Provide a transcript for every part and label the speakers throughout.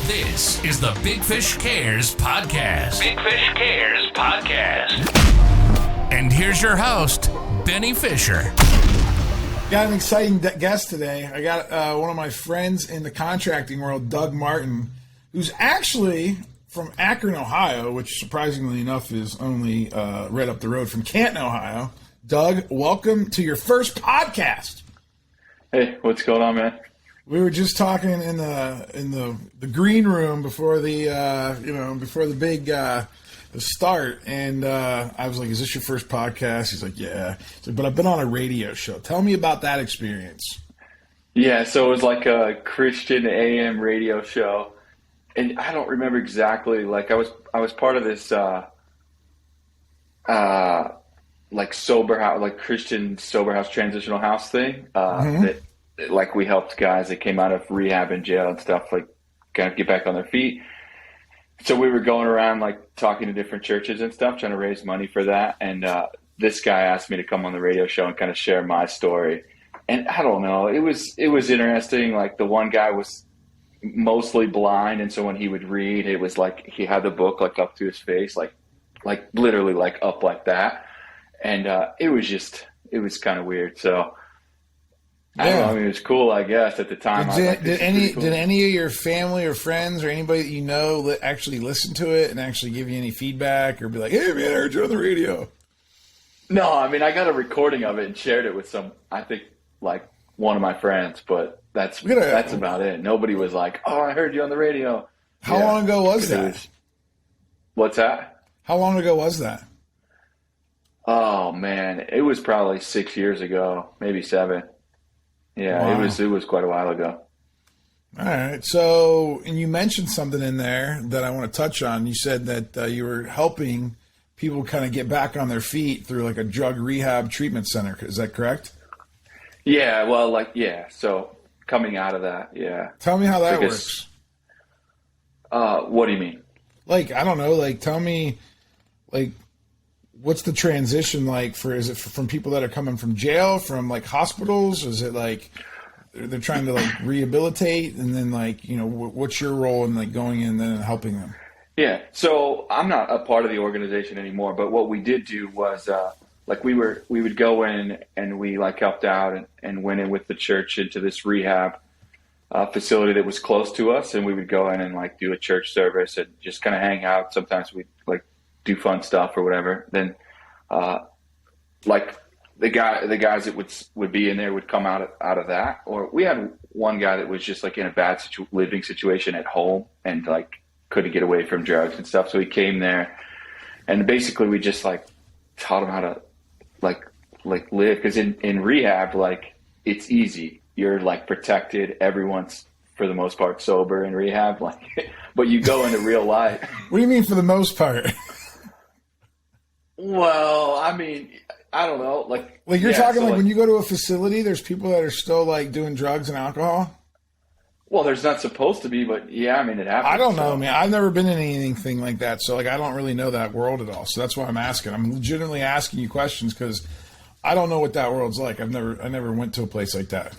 Speaker 1: This is the Big Fish Cares podcast. Big Fish Cares podcast. And here's your host, Benny Fisher.
Speaker 2: Got an exciting guest today. I got one of my friends in the contracting world, Doug Martin, who's actually from Akron, Ohio, which surprisingly enough is only right up the road from Canton, Ohio. Doug, welcome to your first podcast.
Speaker 3: Hey, what's going on, man?
Speaker 2: We were just talking in the green room before the big start, and I was like, "Is this your first podcast?" He's like, "Yeah." He's like, "But I've been on a radio show. Tell me about that experience."
Speaker 3: Yeah, so it was like a Christian AM radio show, and I don't remember exactly. Like I was part of this like sober house, like Christian sober house, transitional house thing that. Like we helped guys that came out of rehab and jail and stuff, like kind of get back on their feet. So we were going around like talking to different churches and stuff, trying to raise money for that. And this guy asked me to come on the radio show and kind of share my story. And I don't know, it was interesting. Like the one guy was mostly blind, and so when he would read, it was like he had the book like up to his face, like literally like up like that. And it was kind of weird. So. Yeah. I don't know, I mean, it was cool, I guess, at the time.
Speaker 2: Did any of your family or friends or anybody that you know actually listen to it and actually give you any feedback or be like, "Hey, man, I heard you on the radio"?
Speaker 3: No, I mean, I got a recording of it and shared it with I think, like, one of my friends, but that's about it. Nobody was like, "Oh, I heard you on the radio."
Speaker 2: How long ago was that?
Speaker 3: What's that?
Speaker 2: How long ago was that?
Speaker 3: Oh, man, it was probably 6 years ago, maybe 7. Yeah, wow. It was quite a while ago.
Speaker 2: All right. So, and you mentioned something in there that I want to touch on. You said that you were helping people kind of get back on their feet through like a drug rehab treatment center. Is that correct?
Speaker 3: Yeah. Well, so coming out of that, yeah.
Speaker 2: Tell me how that works.
Speaker 3: What do you mean?
Speaker 2: Like, I don't know. Like, tell me, like, what's the transition like is it from people that are coming from jail, from like hospitals? Is it like they're trying to like rehabilitate, and then like, you know, what's your role in like going in and helping them?
Speaker 3: Yeah. So I'm not a part of the organization anymore, but what we did do was like we would go in and we like helped out and went in with the church into this rehab facility that was close to us. And we would go in and like do a church service and just kind of hang out. Sometimes we'd like do fun stuff or whatever. Then, like the guys that would be in there would come out of that. Or we had one guy that was just like in a bad living situation at home and like couldn't get away from drugs and stuff. So he came there, and basically we just like taught him how to like live. Cause in rehab, like it's easy. You're like protected. Everyone's for the most part sober in rehab. Like, but you go into real life.
Speaker 2: What do you mean for the most part?
Speaker 3: Well, I mean, I don't know. Like
Speaker 2: you're talking so like when you go to a facility, there's people that are still like doing drugs and alcohol?
Speaker 3: Well, there's not supposed to be, but yeah, I mean, it happens.
Speaker 2: I don't know, man. I've never been in anything like that. So like, I don't really know that world at all. So that's why I'm asking. I'm legitimately asking you questions because I don't know what that world's like. I never went to a place like that.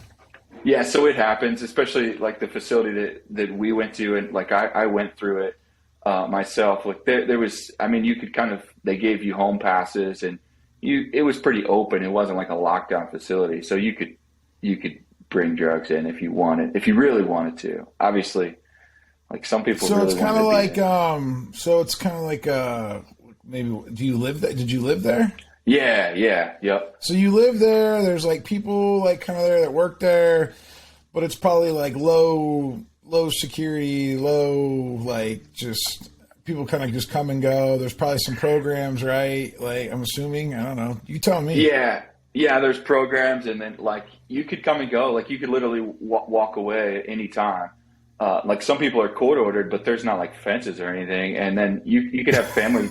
Speaker 3: Yeah. So it happens, especially like the facility that we went to. And like, I went through it myself. Like there was, I mean, you could they gave you home passes, and it was pretty open. It wasn't like a lockdown facility. So you could bring drugs in if you really wanted to. Obviously, like some people
Speaker 2: so
Speaker 3: really
Speaker 2: it's kind of like so it's kind of like maybe do you live there? Did you live there?
Speaker 3: Yeah, yep.
Speaker 2: So you live there, there's like people like kind of there that work there, but it's probably like low security, like just people kind of just come and go. There's probably some programs, right? Like I'm assuming, I don't know. You tell me.
Speaker 3: Yeah, there's programs, and then like you could come and go. Like you could literally walk away at any time. Like some people are court ordered, but there's not like fences or anything. And then you could have family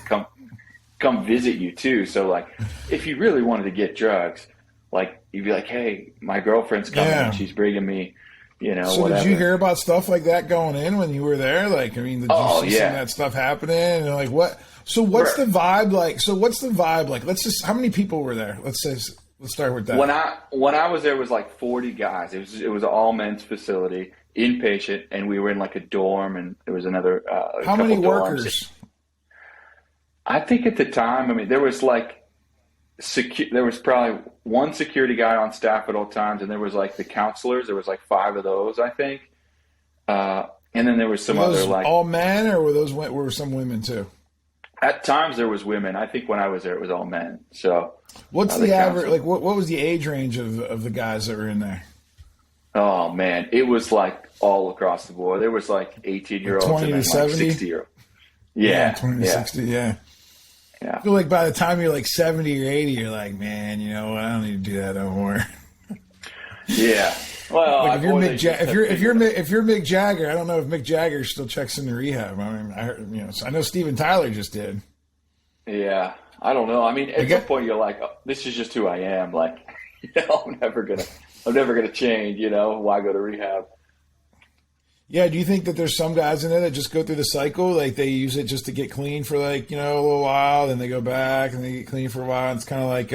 Speaker 3: come visit you too. So like if you really wanted to get drugs, like you'd be like, "Hey, my girlfriend's coming and she's bringing me, you know."
Speaker 2: So
Speaker 3: whatever.
Speaker 2: Did you hear about stuff like that going in when you were there? Like, I mean, did you see some of that stuff happening? And like what? So what's the vibe like? How many people were there? Let's start with that.
Speaker 3: When I was there, it was like 40 guys. It was an all men's facility. inpatient, and we were in like a dorm, and there was another
Speaker 2: How
Speaker 3: couple
Speaker 2: many
Speaker 3: dorms.
Speaker 2: workers?
Speaker 3: I think at the time, I mean, there was like there was probably one security guy on staff at all times, and there was like the counselors. There was like 5 of those, I think, and then there was some other like
Speaker 2: all men, or were some women too?
Speaker 3: At times there was women. I think when I was there, it was all men. So
Speaker 2: what's the average? Like, what was the age range of the guys that were in there?
Speaker 3: Oh man, it was like all across the board. There was like 18-year-olds
Speaker 2: 20
Speaker 3: and
Speaker 2: to
Speaker 3: then
Speaker 2: 70?
Speaker 3: like 60-year-olds. Yeah,
Speaker 2: 20 to 60. Yeah.
Speaker 3: Yeah.
Speaker 2: I feel like by the time you're like 70 or 80, you're like, man, you know what? I don't need to do that no more.
Speaker 3: Yeah. Well,
Speaker 2: like if you're Mick Jagger, I don't know if Mick Jagger still checks into rehab. I mean, I heard, I know Steven Tyler just did.
Speaker 3: Yeah, I don't know. I mean, at some point you're like, oh, this is just who I am. Like, I'm never gonna change. Why go to rehab?
Speaker 2: Yeah, do you think that there's some guys in there that just go through the cycle, like they use it just to get clean for like a little while, then they go back and they get clean for a while? It's kind of like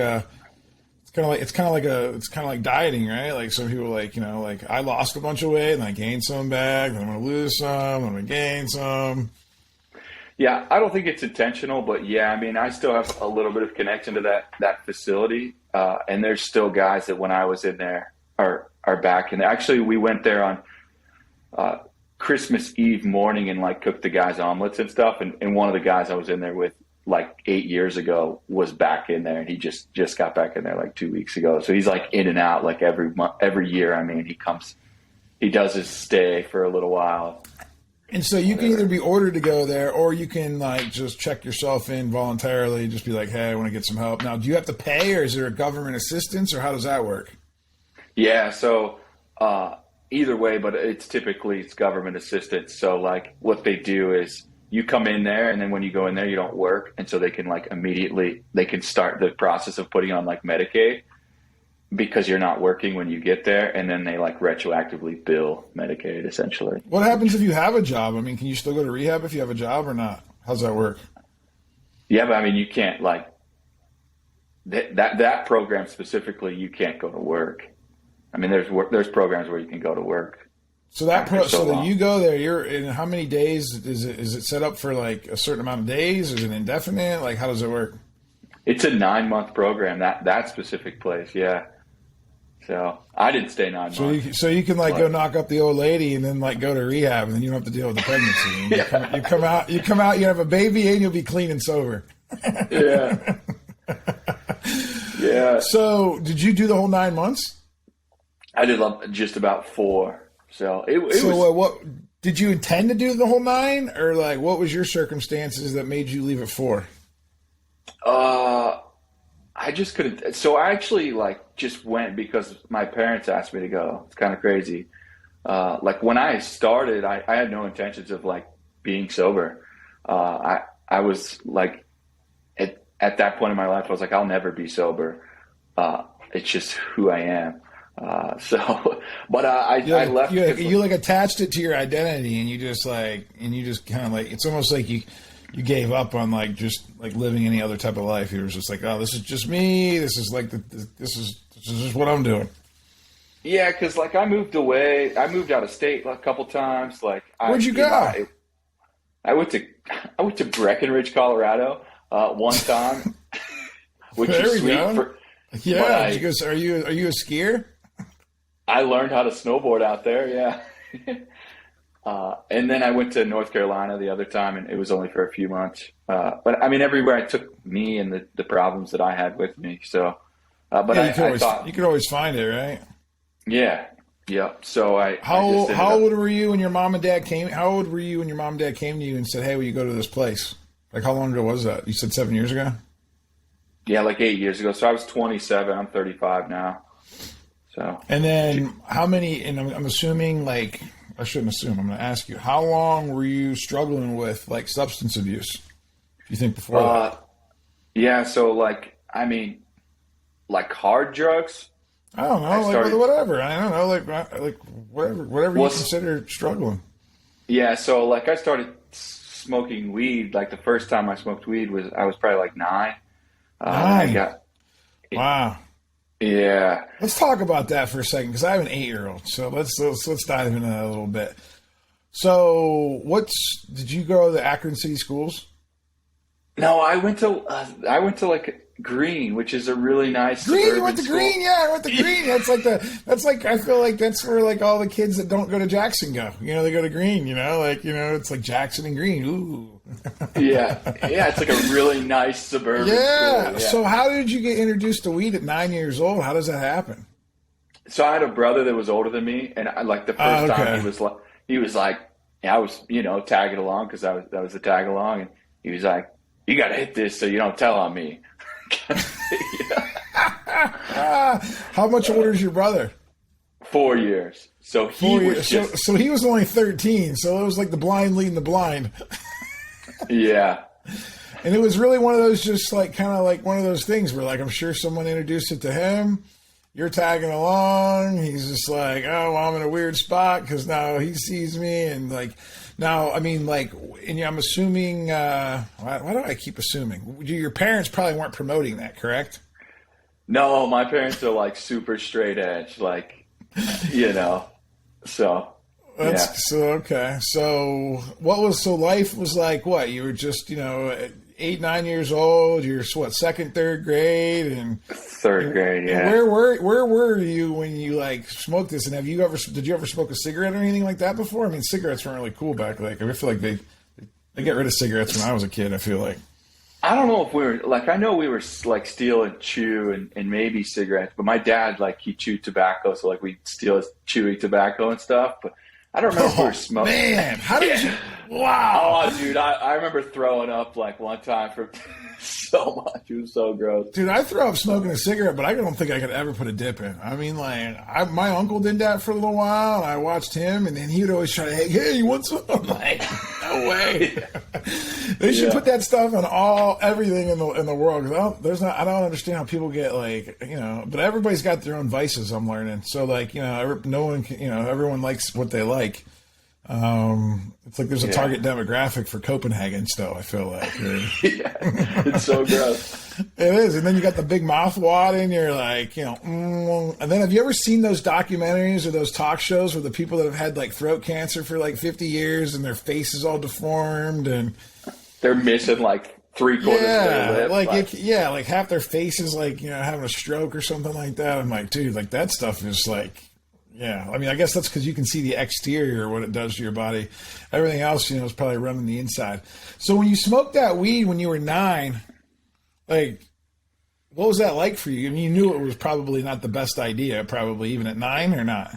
Speaker 2: dieting, right? Like some people like I lost a bunch of weight and I gained some back, then I'm gonna lose some, I'm gonna gain some.
Speaker 3: Yeah, I don't think it's intentional, but yeah, I mean, I still have a little bit of connection to that facility, and there's still guys that when I was in there are back in there. Actually, we went there on Christmas Eve morning and like cooked the guys omelets and stuff. And one of the guys I was in there with like 8 years ago was back in there, and he just got back in there like 2 weeks ago. So he's like in and out like every year. I mean, he does his stay for a little while.
Speaker 2: And so you can either be ordered to go there, or you can like just check yourself in voluntarily, just be like, hey, I want to get some help. Now, do you have to pay, or is there a government assistance, or how does that work?
Speaker 3: Yeah. So, either way, but it's government assistance. So like what they do is you come in there, and then when you go in there, you don't work. And so they can like immediately, they can start the process of putting on like Medicaid because you're not working when you get there. And then they like retroactively bill Medicaid essentially.
Speaker 2: What happens if you have a job? I mean, can you still go to rehab if you have a job or not? How's that work?
Speaker 3: Yeah, but I mean, you can't like that program specifically, you can't go to work. I mean, there's programs where you can go to work.
Speaker 2: So that you go there. You're in how many days is it set up for? Like a certain amount of days? Is it indefinite? Like how does it work?
Speaker 3: It's a 9-month program. That specific place, yeah. So I didn't stay 9 months.
Speaker 2: So you can like go knock up the old lady and then like go to rehab, and then you don't have to deal with the pregnancy. Yeah. You come out, you have a baby, and you'll be clean and sober.
Speaker 3: Yeah. Yeah.
Speaker 2: So did you do the whole 9 months?
Speaker 3: I did just about 4. So
Speaker 2: what did you intend to do the whole 9, or like what was your circumstances that made you leave at 4?
Speaker 3: I just couldn't. So I actually like just went because my parents asked me to go. It's kind of crazy. Like when I started, I had no intentions of like being sober. I was like at that point in my life, I was like, I'll never be sober. It's just who I am. I left.
Speaker 2: You like attached it to your identity, and you just kind of like, it's almost like you gave up on like just like living any other type of life. You were just like, oh, this is just me. This is like this is just what I'm doing.
Speaker 3: Yeah, because like I moved away. I moved out of state a couple times. Like
Speaker 2: where'd you go?
Speaker 3: I went to Breckenridge, Colorado, one time, which
Speaker 2: there
Speaker 3: is sweet.
Speaker 2: Yeah, did you go, are you a skier?
Speaker 3: I learned how to snowboard out there, yeah. And then I went to North Carolina the other time, and it was only for a few months. But I mean, everywhere I took me and the problems that I had with me. So,
Speaker 2: you could always find it, right?
Speaker 3: Yeah, yeah. So
Speaker 2: How old were you when your mom and dad came? How old were you when your mom and dad came to you and said, "Hey, will you go to this place?" Like, how long ago was that? You said 7 years ago.
Speaker 3: Yeah, like 8 years ago. So I was 27. I'm 35 now. So. And
Speaker 2: then how many? And I'm assuming like. I shouldn't assume. I'm going to ask you, how long were you struggling with like substance abuse? You think before that?
Speaker 3: Yeah. So like, I mean, like hard drugs.
Speaker 2: I don't know. Whatever. I don't know. Like whatever you consider struggling.
Speaker 3: Yeah. So like I started smoking weed. Like the first time I smoked weed I was probably like 9.
Speaker 2: 9. Wow.
Speaker 3: Yeah.
Speaker 2: Let's talk about that for a second because I have an 8-year-old. So let's dive into that a little bit. So, did you go to the Akron City Schools?
Speaker 3: No, I went to like Green, which is a really nice
Speaker 2: Green.
Speaker 3: suburban
Speaker 2: You went to
Speaker 3: school.
Speaker 2: Green, yeah. I went to Green. I feel like that's where like all the kids that don't go to Jackson go. They go to Green. It's like Jackson and Green. Ooh.
Speaker 3: Yeah, it's like a really nice suburban school. Yeah.
Speaker 2: So how did you get introduced to weed at 9 years old? How does that happen?
Speaker 3: So I had a brother that was older than me, and the first time he was like, I was tagging along because that was the tag along, and he was like, "You got to hit this so you don't tell on me."
Speaker 2: How much older is your brother?
Speaker 3: 4 years. So
Speaker 2: so he was only 13. So it was like the blind leading the blind.
Speaker 3: Yeah.
Speaker 2: And it was really one of those, just like kind of like one of those things where like I'm sure someone introduced it to him. You're tagging along. He's just like, oh, well, I'm in a weird spot because now he sees me. And like, now, I mean, like, and I'm assuming, why do I keep assuming? Your parents probably weren't promoting that, correct?
Speaker 3: No, my parents are like super straight edge, like, so.
Speaker 2: So, okay. So life was like what? You were just, 8, 9 years old. You're second, third grade, and
Speaker 3: third grade. Yeah.
Speaker 2: And where were you when you like smoked this? And did you ever smoke a cigarette or anything like that before? I mean, cigarettes weren't really cool back. Like I feel like they get rid of cigarettes when I was a kid. I feel like.
Speaker 3: I don't know if we were like, I know we were like steal and chew and maybe cigarettes, but my dad, like he chewed tobacco. So like we'd steal his chewy tobacco and stuff, but I don't remember if we were smoking.
Speaker 2: Man, how did you? Wow.
Speaker 3: Oh, dude, I remember throwing up like one time for so much. It was so gross.
Speaker 2: Dude, I throw up smoking a cigarette, but I don't think I could ever put a dip in. I mean, like, my uncle did that for a little while, and I watched him, and then he would always try to, hey, you want some? I'm like, no way. They should put that stuff on everything in the world. Cause I don't understand how people get like, but everybody's got their own vices. I'm learning. So like, no one can, everyone likes what they like. It's like there's a target demographic for Copenhagen still, I feel like.
Speaker 3: It's so gross.
Speaker 2: It is. And then you got the big mouth wad and you're like, And then have you ever seen those documentaries or those talk shows where the people that have had like throat cancer for like 50 years and their face is all deformed and
Speaker 3: they're missing like 3/4 of their lip.
Speaker 2: Like half their face is like, having a stroke or something like that. I'm like, dude, like that stuff is like, yeah, I mean, I guess that's because you can see the exterior, what it does to your body. Everything else, is probably running the inside. So when you smoked that weed when you were 9, like, what was that like for you? I mean, you knew it was probably not the best idea, probably even at 9 or not?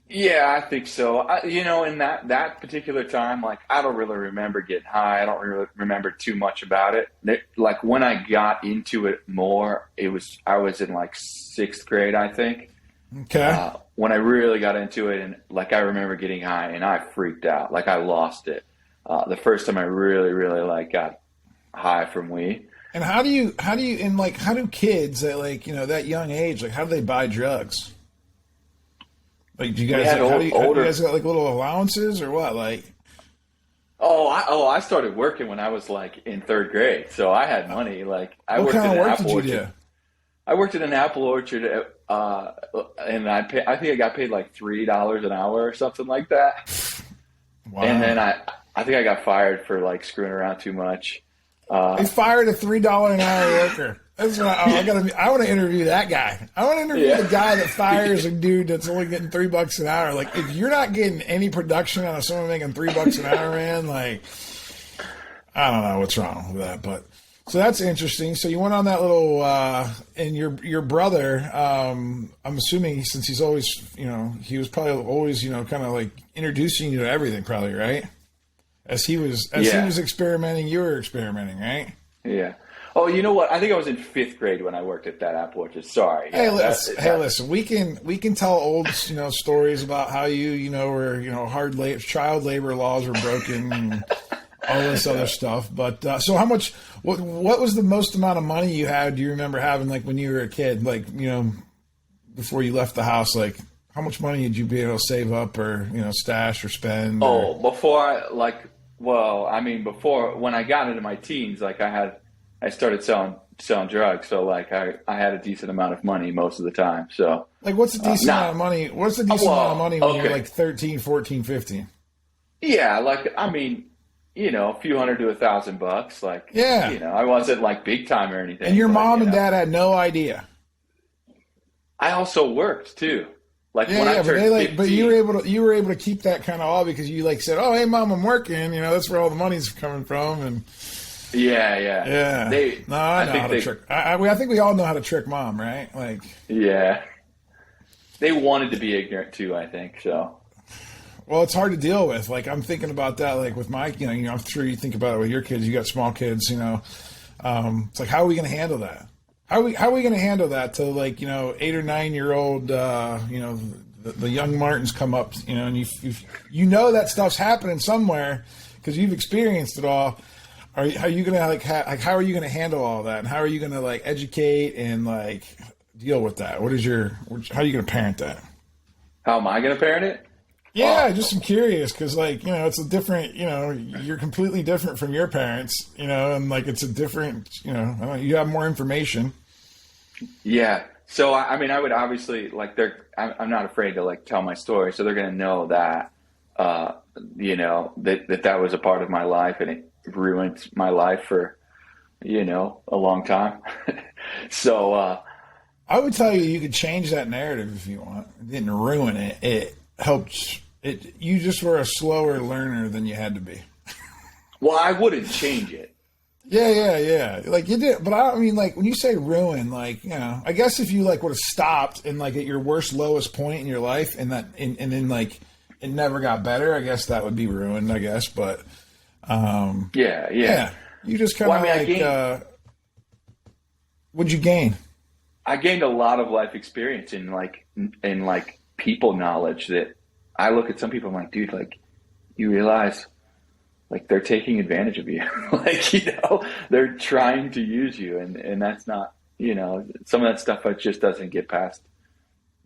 Speaker 3: Yeah, I think so. In that particular time, like, I don't really remember getting high. I don't really remember too much about it. Like, when I got into it more, I was in like 6th grade, I think.
Speaker 2: Okay.
Speaker 3: When I really got into it, and like I remember getting high, and I freaked out, like I lost it. The first time I really, really like got high from weed.
Speaker 2: And how do kids at like that young age, like how do they buy drugs? Like do you guys you guys got like little allowances or what? Like
Speaker 3: I started working when I was like in 3rd grade, so I had money. Like I worked
Speaker 2: kind
Speaker 3: in
Speaker 2: of
Speaker 3: an
Speaker 2: work
Speaker 3: apple
Speaker 2: did you
Speaker 3: orchard.
Speaker 2: do?
Speaker 3: I worked in an apple orchard, and I think I got paid like $3 an hour or something like that.
Speaker 2: Wow.
Speaker 3: And then I think I got fired for like screwing around too much.
Speaker 2: They fired a $3 an hour worker. That's what I want to interview that guy. I want to interview the guy that fires a dude that's only getting $3 an hour. Like if you're not getting any production out of someone making $3 an hour, man, like I don't know what's wrong with that, but. So that's interesting. So you went on that little, and your brother, I'm assuming since he's always, he was probably always, kind of like introducing you to everything probably, right? As he was experimenting, you were experimenting, right?
Speaker 3: Yeah. Oh, you know what? I think I was in 5th grade when I worked at that apple orchard. Sorry.
Speaker 2: Hey, listen. We can tell old, stories about how you, were, child labor laws were broken and all this other stuff. But so how much? What was the most amount of money you had? Do you remember having like when you were a kid, like before you left the house? Like how much money did you be able to save up or stash or spend?
Speaker 3: Before when I got into my teens, like I started selling selling drugs. So like I had a decent amount of money most of the time. So
Speaker 2: like, what's a decent amount of money? What's a decent amount of money when you're like 13, 14, 15?
Speaker 3: Yeah. Like, I mean, you know, a few $100 to $1,000. Like,
Speaker 2: yeah,
Speaker 3: you know, I wasn't like big time or anything.
Speaker 2: And your mom and dad had no idea.
Speaker 3: I also worked too. Like
Speaker 2: yeah,
Speaker 3: when I turned 15,
Speaker 2: but you were able to keep that kind of all because you like said, "Oh, hey, mom, I'm working." You know, that's where all the money's coming from. And
Speaker 3: yeah.
Speaker 2: I know how to trick. I think we all know how to trick mom, right? Like,
Speaker 3: yeah, they wanted to be ignorant too. I think so.
Speaker 2: Well, it's hard to deal with. Like, I'm thinking about that. Like with my, you know, I'm sure you think about it with your kids. You got small kids. You know, it's like, how are we going to handle that? How are we going to handle that to, like, you know, 8 or 9 year old, you know, the young Martins come up, you know, and you know that stuff's happening somewhere because you've experienced it all. How are you going to how are you going to handle all that, and how are you going to like educate and like deal with that? How are you going to parent that?
Speaker 3: How am I going to parent it?
Speaker 2: Yeah, just I'm curious because, like, you know, it's a different, you know, you're completely different from your parents, you know, and like it's a different, you know, I don't know, you have more information. Yeah.
Speaker 3: So, I mean, I would obviously, like, I'm not afraid to, like, tell my story. So they're going to know that, you know, that was a part of my life and it ruined my life for, you know, a long time. So,
Speaker 2: I would tell you could change that narrative if you want. It didn't ruin it. It helped. You just were a slower learner than you had to be.
Speaker 3: Well, I wouldn't change it.
Speaker 2: Yeah. Like you did, but I mean, like when you say ruin, like, you know, I guess if you like would have stopped and like at your worst, lowest point in your life, and then like it never got better, I guess that would be ruined. I guess, but
Speaker 3: yeah.
Speaker 2: You just kind of what'd you gain?
Speaker 3: I gained a lot of life experience in like people knowledge that I look at some people, I'm like, dude, like you realize like they're taking advantage of you. Like, you know, they're trying to use you. And that's not, you know, some of that stuff just doesn't get past.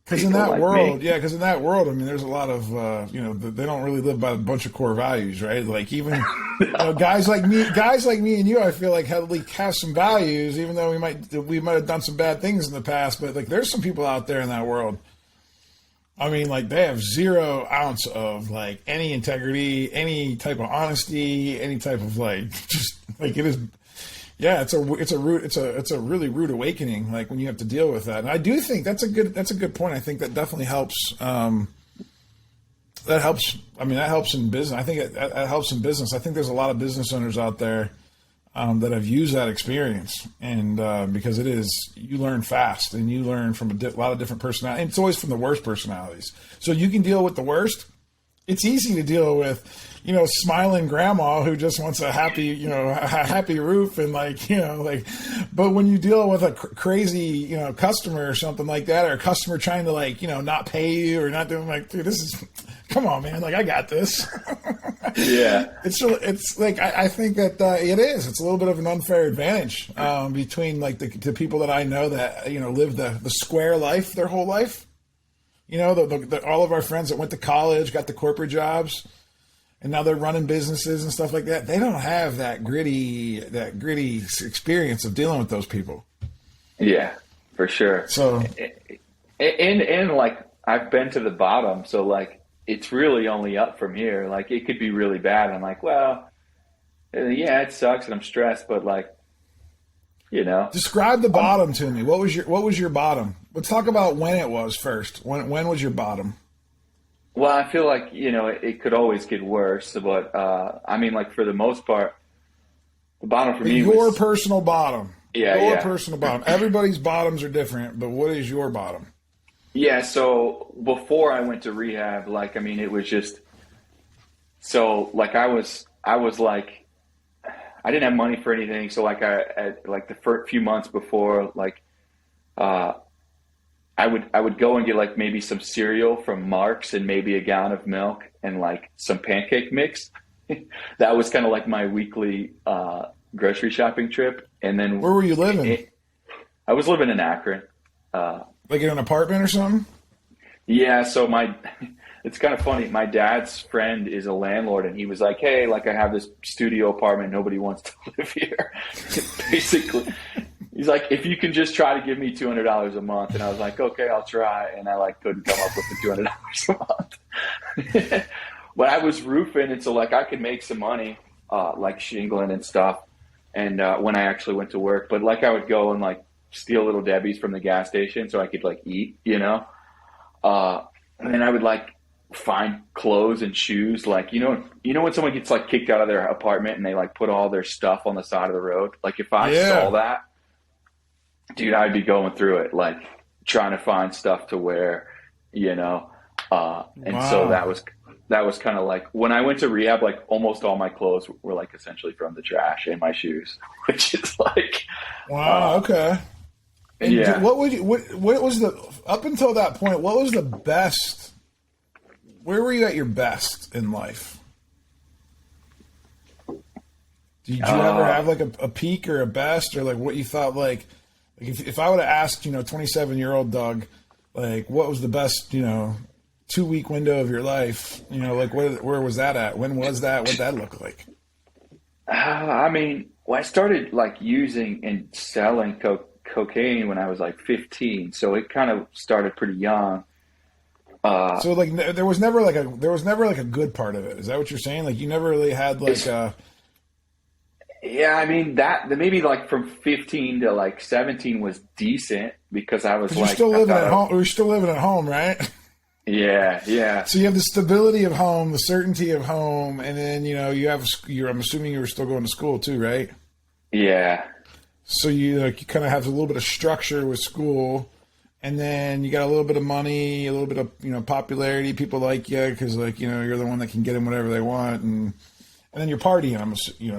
Speaker 2: Because in that world, I mean, there's a lot of, you know, they don't really live by a bunch of core values, right? Like even you know, guys like me and you, I feel like have some values, even though we might have done some bad things in the past. But like, there's some people out there in that world. I mean, like they have 0 ounce of like any integrity, any type of honesty, any type of like, just like it is. Yeah, it's a really rude awakening. Like when you have to deal with that, and I do think that's a good point. I think that definitely helps. That helps. I mean, that helps in business. I think it helps in business. I think there's a lot of business owners out there that have used that experience, and because you learn fast, and you learn from a lot of different personalities. And it's always from the worst personalities, so you can deal with the worst. It's easy to deal with, you know, smiling grandma who just wants a happy roof and like, you know, like, but when you deal with a crazy, you know, customer or something like that, or a customer trying to like, you know, not pay you or not doing like, dude, come on, man. Like I got this.
Speaker 3: Yeah.
Speaker 2: It's like, I think that it's a little bit of an unfair advantage between like the people that I know that, you know, live the square life their whole life. You know, all of our friends that went to college, got the corporate jobs, and now they're running businesses and stuff like that. They don't have that gritty experience of dealing with those people.
Speaker 3: Yeah, for sure.
Speaker 2: So,
Speaker 3: and like I've been to the bottom, so like it's really only up from here. Like it could be really bad. I'm like, well, yeah, it sucks and I'm stressed, but like, you know.
Speaker 2: Describe the bottom to me. What was your bottom? Let's talk about when it was first. When was your bottom?
Speaker 3: Well, I feel like, you know, it could always get worse, but I mean, like for the most part, the bottom for me was
Speaker 2: your personal bottom.
Speaker 3: Yeah,
Speaker 2: personal bottom. Everybody's bottoms are different, but what is your bottom?
Speaker 3: Yeah, so before I went to rehab, like, I mean, it was just so like I was like I didn't have money for anything, so like like the first few months before, like I would go and get like maybe some cereal from Mark's and maybe a gallon of milk and like some pancake mix. That was kind of like my weekly grocery shopping trip. And then
Speaker 2: where were you living?
Speaker 3: I was living in Akron.
Speaker 2: Like in an apartment or something?
Speaker 3: Yeah. So it's kind of funny. My dad's friend is a landlord, and he was like, hey, like I have this studio apartment. Nobody wants to live here. Basically. he's like, if you can just try to give me $200 a month. And I was like, okay, I'll try. And I like couldn't come up with the $200 a month. But I was roofing, and so like I could make some money, like shingling and stuff. And when I actually went to work, but like I would go and like steal Little Debbie's from the gas station so I could like eat, you know. And then I would like find clothes and shoes, like you know when someone gets like kicked out of their apartment and they like put all their stuff on the side of the road. Like if I saw that, dude, I'd be going through it, like trying to find stuff to wear, you know. And so that was kind of like when I went to rehab, like almost all my clothes were like essentially from the trash, and my shoes, which is like,
Speaker 2: wow, okay. And
Speaker 3: yeah.
Speaker 2: what was the, up until that point, what was the best, where were you at your best in life? Did you ever have like a peak or a best, or like what you thought, like if I would have asked, 27-year-old Doug, like what was the best, 2-week window of your life, like where was that at? When was that? What'd that look like?
Speaker 3: I mean, I started like using and selling cocaine when I was like 15, so it kind of started pretty young.
Speaker 2: So like there was never like a good part of it. Is that what you're saying? Like you never really had like
Speaker 3: yeah, I mean that maybe like from 15 to like 17 was decent because I was like,
Speaker 2: you're still living at home. We're still living at home, right?
Speaker 3: Yeah.
Speaker 2: So you have the stability of home, the certainty of home, and then I'm assuming you were still going to school too, right?
Speaker 3: Yeah.
Speaker 2: So you kind of have a little bit of structure with school, and then you got a little bit of money, a little bit of popularity. People like you because you're the one that can get them whatever they want, and then you're partying.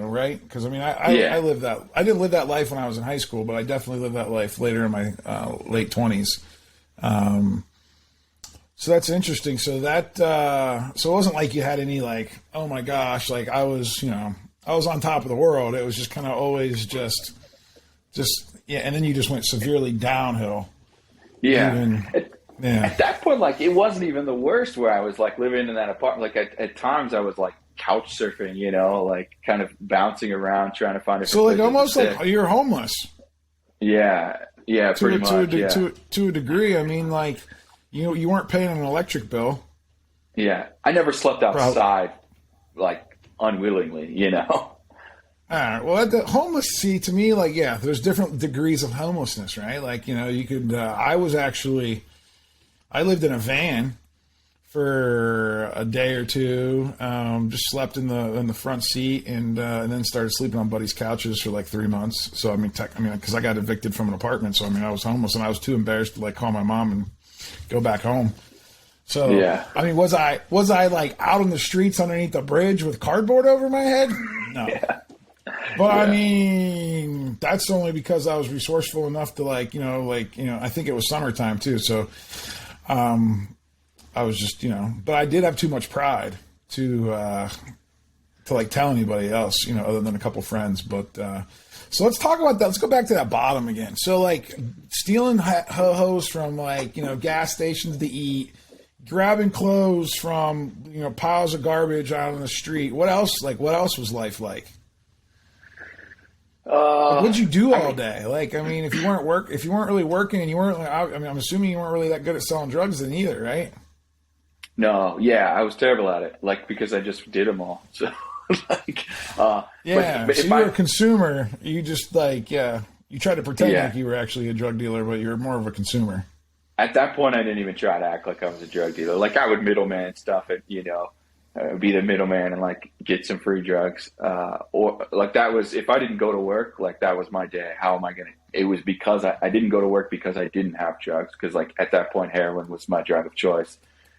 Speaker 2: Right? Because I mean, I lived that. I didn't live that life when I was in high school, but I definitely lived that life later in my late 20s. So that's interesting. So that so it wasn't like you had any like, oh my gosh, like I was on top of the world. It was just kind of always just yeah. And then you just went severely downhill.
Speaker 3: Yeah. At that point, like it wasn't even the worst where I was like living in that apartment. Like at times I was like couch surfing, like kind of bouncing around trying to find a.
Speaker 2: So like almost like you're homeless.
Speaker 3: Yeah, pretty much.
Speaker 2: To a degree, I mean, like. You weren't paying an electric bill.
Speaker 3: Yeah. I never slept outside, like, unwillingly, All
Speaker 2: right. Well, to me, like, yeah, there's different degrees of homelessness, right? Like, you could, I lived in a van for a day or two, just slept in the front seat and then started sleeping on buddies' couches for like 3 months. So, because I got evicted from an apartment. So, I was homeless and I was too embarrassed to like call my mom and go back home. So, yeah. I mean, was I like out on the streets underneath the bridge with cardboard over my head? No.
Speaker 3: Yeah.
Speaker 2: But I mean, that's only because I was resourceful enough to I think it was summertime too. So, I was just, but I did have too much pride to like tell anybody else, other than a couple friends. But, so let's talk about that. Let's go back to that bottom again. So like stealing ho-hos from like, gas stations to eat, grabbing clothes from, piles of garbage out on the street. What else was life like? What'd you do all day? Like, I mean, if you weren't really working and you weren't, I'm assuming you weren't really that good at selling drugs then either, right?
Speaker 3: No. Yeah. I was terrible at it. Like, because I just did them all. So.
Speaker 2: But so you were a consumer. You just you tried to pretend like you were actually a drug dealer, but you're more of a consumer.
Speaker 3: At that point, I didn't even try to act like I was a drug dealer. Like I would middleman stuff and, be the middleman and like get some free drugs. Or like that was, if I didn't go to work, like that was my day. How am I going to, it was because I didn't go to work because I didn't have drugs. Cause like at that point, heroin was my drug of choice.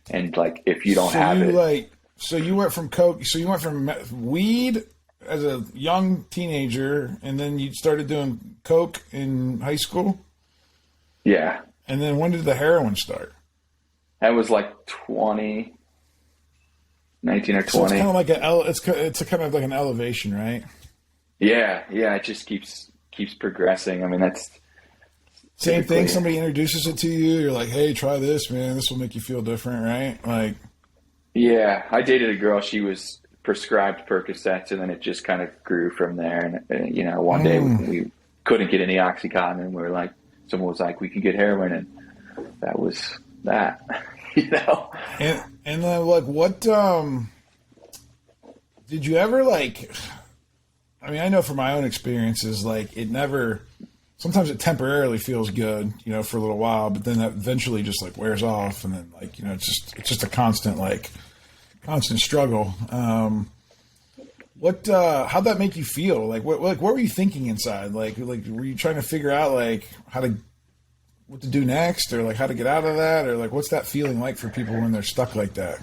Speaker 3: And like, if you don't have it.
Speaker 2: So you went from coke. So you went from weed as a young teenager, and then you started doing coke in high school.
Speaker 3: Yeah.
Speaker 2: And then when did the heroin start?
Speaker 3: That was like 19 or 20.
Speaker 2: So it's kind of like it's kind of like an elevation, right?
Speaker 3: Yeah. It just keeps progressing. I mean, that's
Speaker 2: same thing. Somebody introduces it to you. You're like, hey, try this, man. This will make you feel different, right? Like.
Speaker 3: Yeah, I dated a girl. She was prescribed Percocets, and then it just kind of grew from there. And one day couldn't get any Oxycontin, and we were like, someone was like, we can get heroin, and that was that. You know.
Speaker 2: And like, what did you ever like? I mean, I know from my own experiences, like it never. Sometimes it temporarily feels good, you know, for a little while, but then that eventually just like wears off, and then like, you know, it's just a constant struggle. How'd that make you feel? Like what were you thinking inside? Like were you trying to figure out like what to do next, or like how to get out of that, or like what's that feeling like for people when they're stuck like that?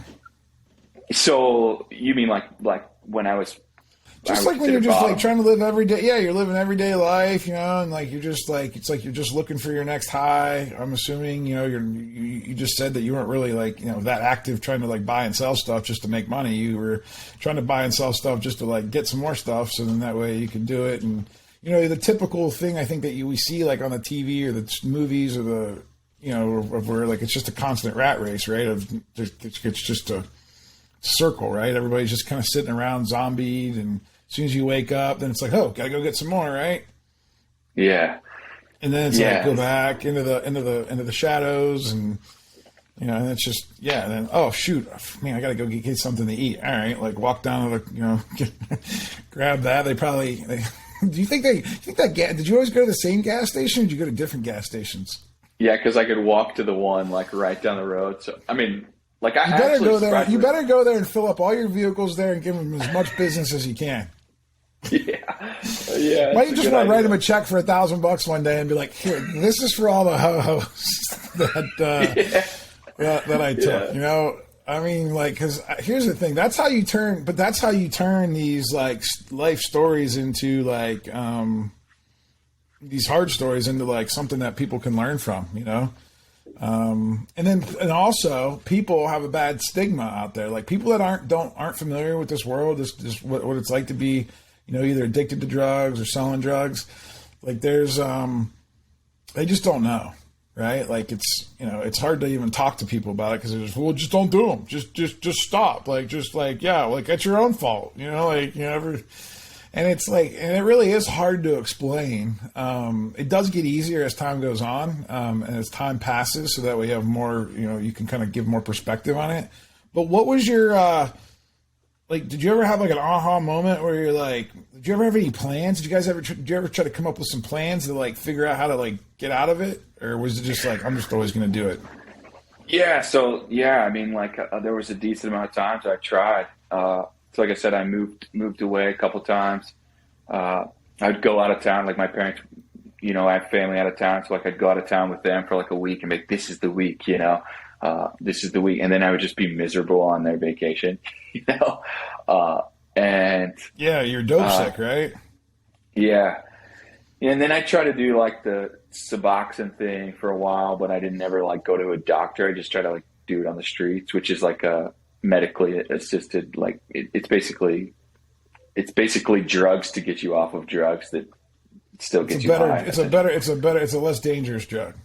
Speaker 3: So you mean like when I was
Speaker 2: just like when you're just like trying to live every day. Yeah, you're living everyday life, you know, and like you're just like, it's like you're just looking for your next high. I'm assuming, you know, you just said that you weren't really like, you know, that active trying to like buy and sell stuff just to make money. You were trying to buy and sell stuff just to like get some more stuff, so then that way you can do it. And you know, the typical thing I think that we see like on the TV or the movies or the, you know, of where like it's just a constant rat race, right? It's just a circle, right? Everybody's just kind of sitting around zombied, and as soon as you wake up, then it's like, oh, gotta go get some more, right?
Speaker 3: Yeah.
Speaker 2: And then it's like go back into the shadows, and you know, and it's just and then oh shoot, man, I gotta go get something to eat. All right, like walk down to the, you know, grab that. Did you always go to the same gas station, or did you go to different gas stations?
Speaker 3: Yeah, because I could walk to the one like right down the road. So I mean, like
Speaker 2: you better go there. You better go there and fill up all your vehicles there and give them as much business as you can.
Speaker 3: Yeah.
Speaker 2: Why don't you just want to write them a check for $1,000 one day and be like, here, this is for all the ho-hos that I took. Yeah. You know, I mean, like, because here's the thing. That's how you turn these like life stories into like these hard stories into like something that people can learn from. You know. And also people have a bad stigma out there. Like people that aren't familiar with this world, this what it's like to be, you know, either addicted to drugs or selling drugs. Like there's, they just don't know, right? Like it's, you know, it's hard to even talk to people about it because they're just, well, just don't do them. Just stop. Like, yeah, like that's your own fault, you know, like, you know, and it's like, and it really is hard to explain. It does get easier as time goes on, and as time passes, so that we have more, you know, you can kind of give more perspective on it. But what was your, like, did you ever have like an aha moment where you're like, did you ever have any plans? Did you ever try to come up with some plans to like figure out how to like get out of it? Or was it just like, I'm just always going to do it?
Speaker 3: Yeah. So, yeah, I mean, like there was a decent amount of times I tried. So like I said, I moved away a couple times. I'd go out of town. Like my parents, you know, I have family out of town. So like I'd go out of town with them for like a week and this is the week, you know, this is the week. And then I would just be miserable on their vacation, you know? And
Speaker 2: yeah, you're dope sick, right?
Speaker 3: Yeah. And then I tried to do like the Suboxone thing for a while, but I didn't ever like go to a doctor. I just tried to like do it on the streets, which is like a medically assisted, like it's basically drugs to get you off of drugs that still get you high.
Speaker 2: It's a less dangerous drug.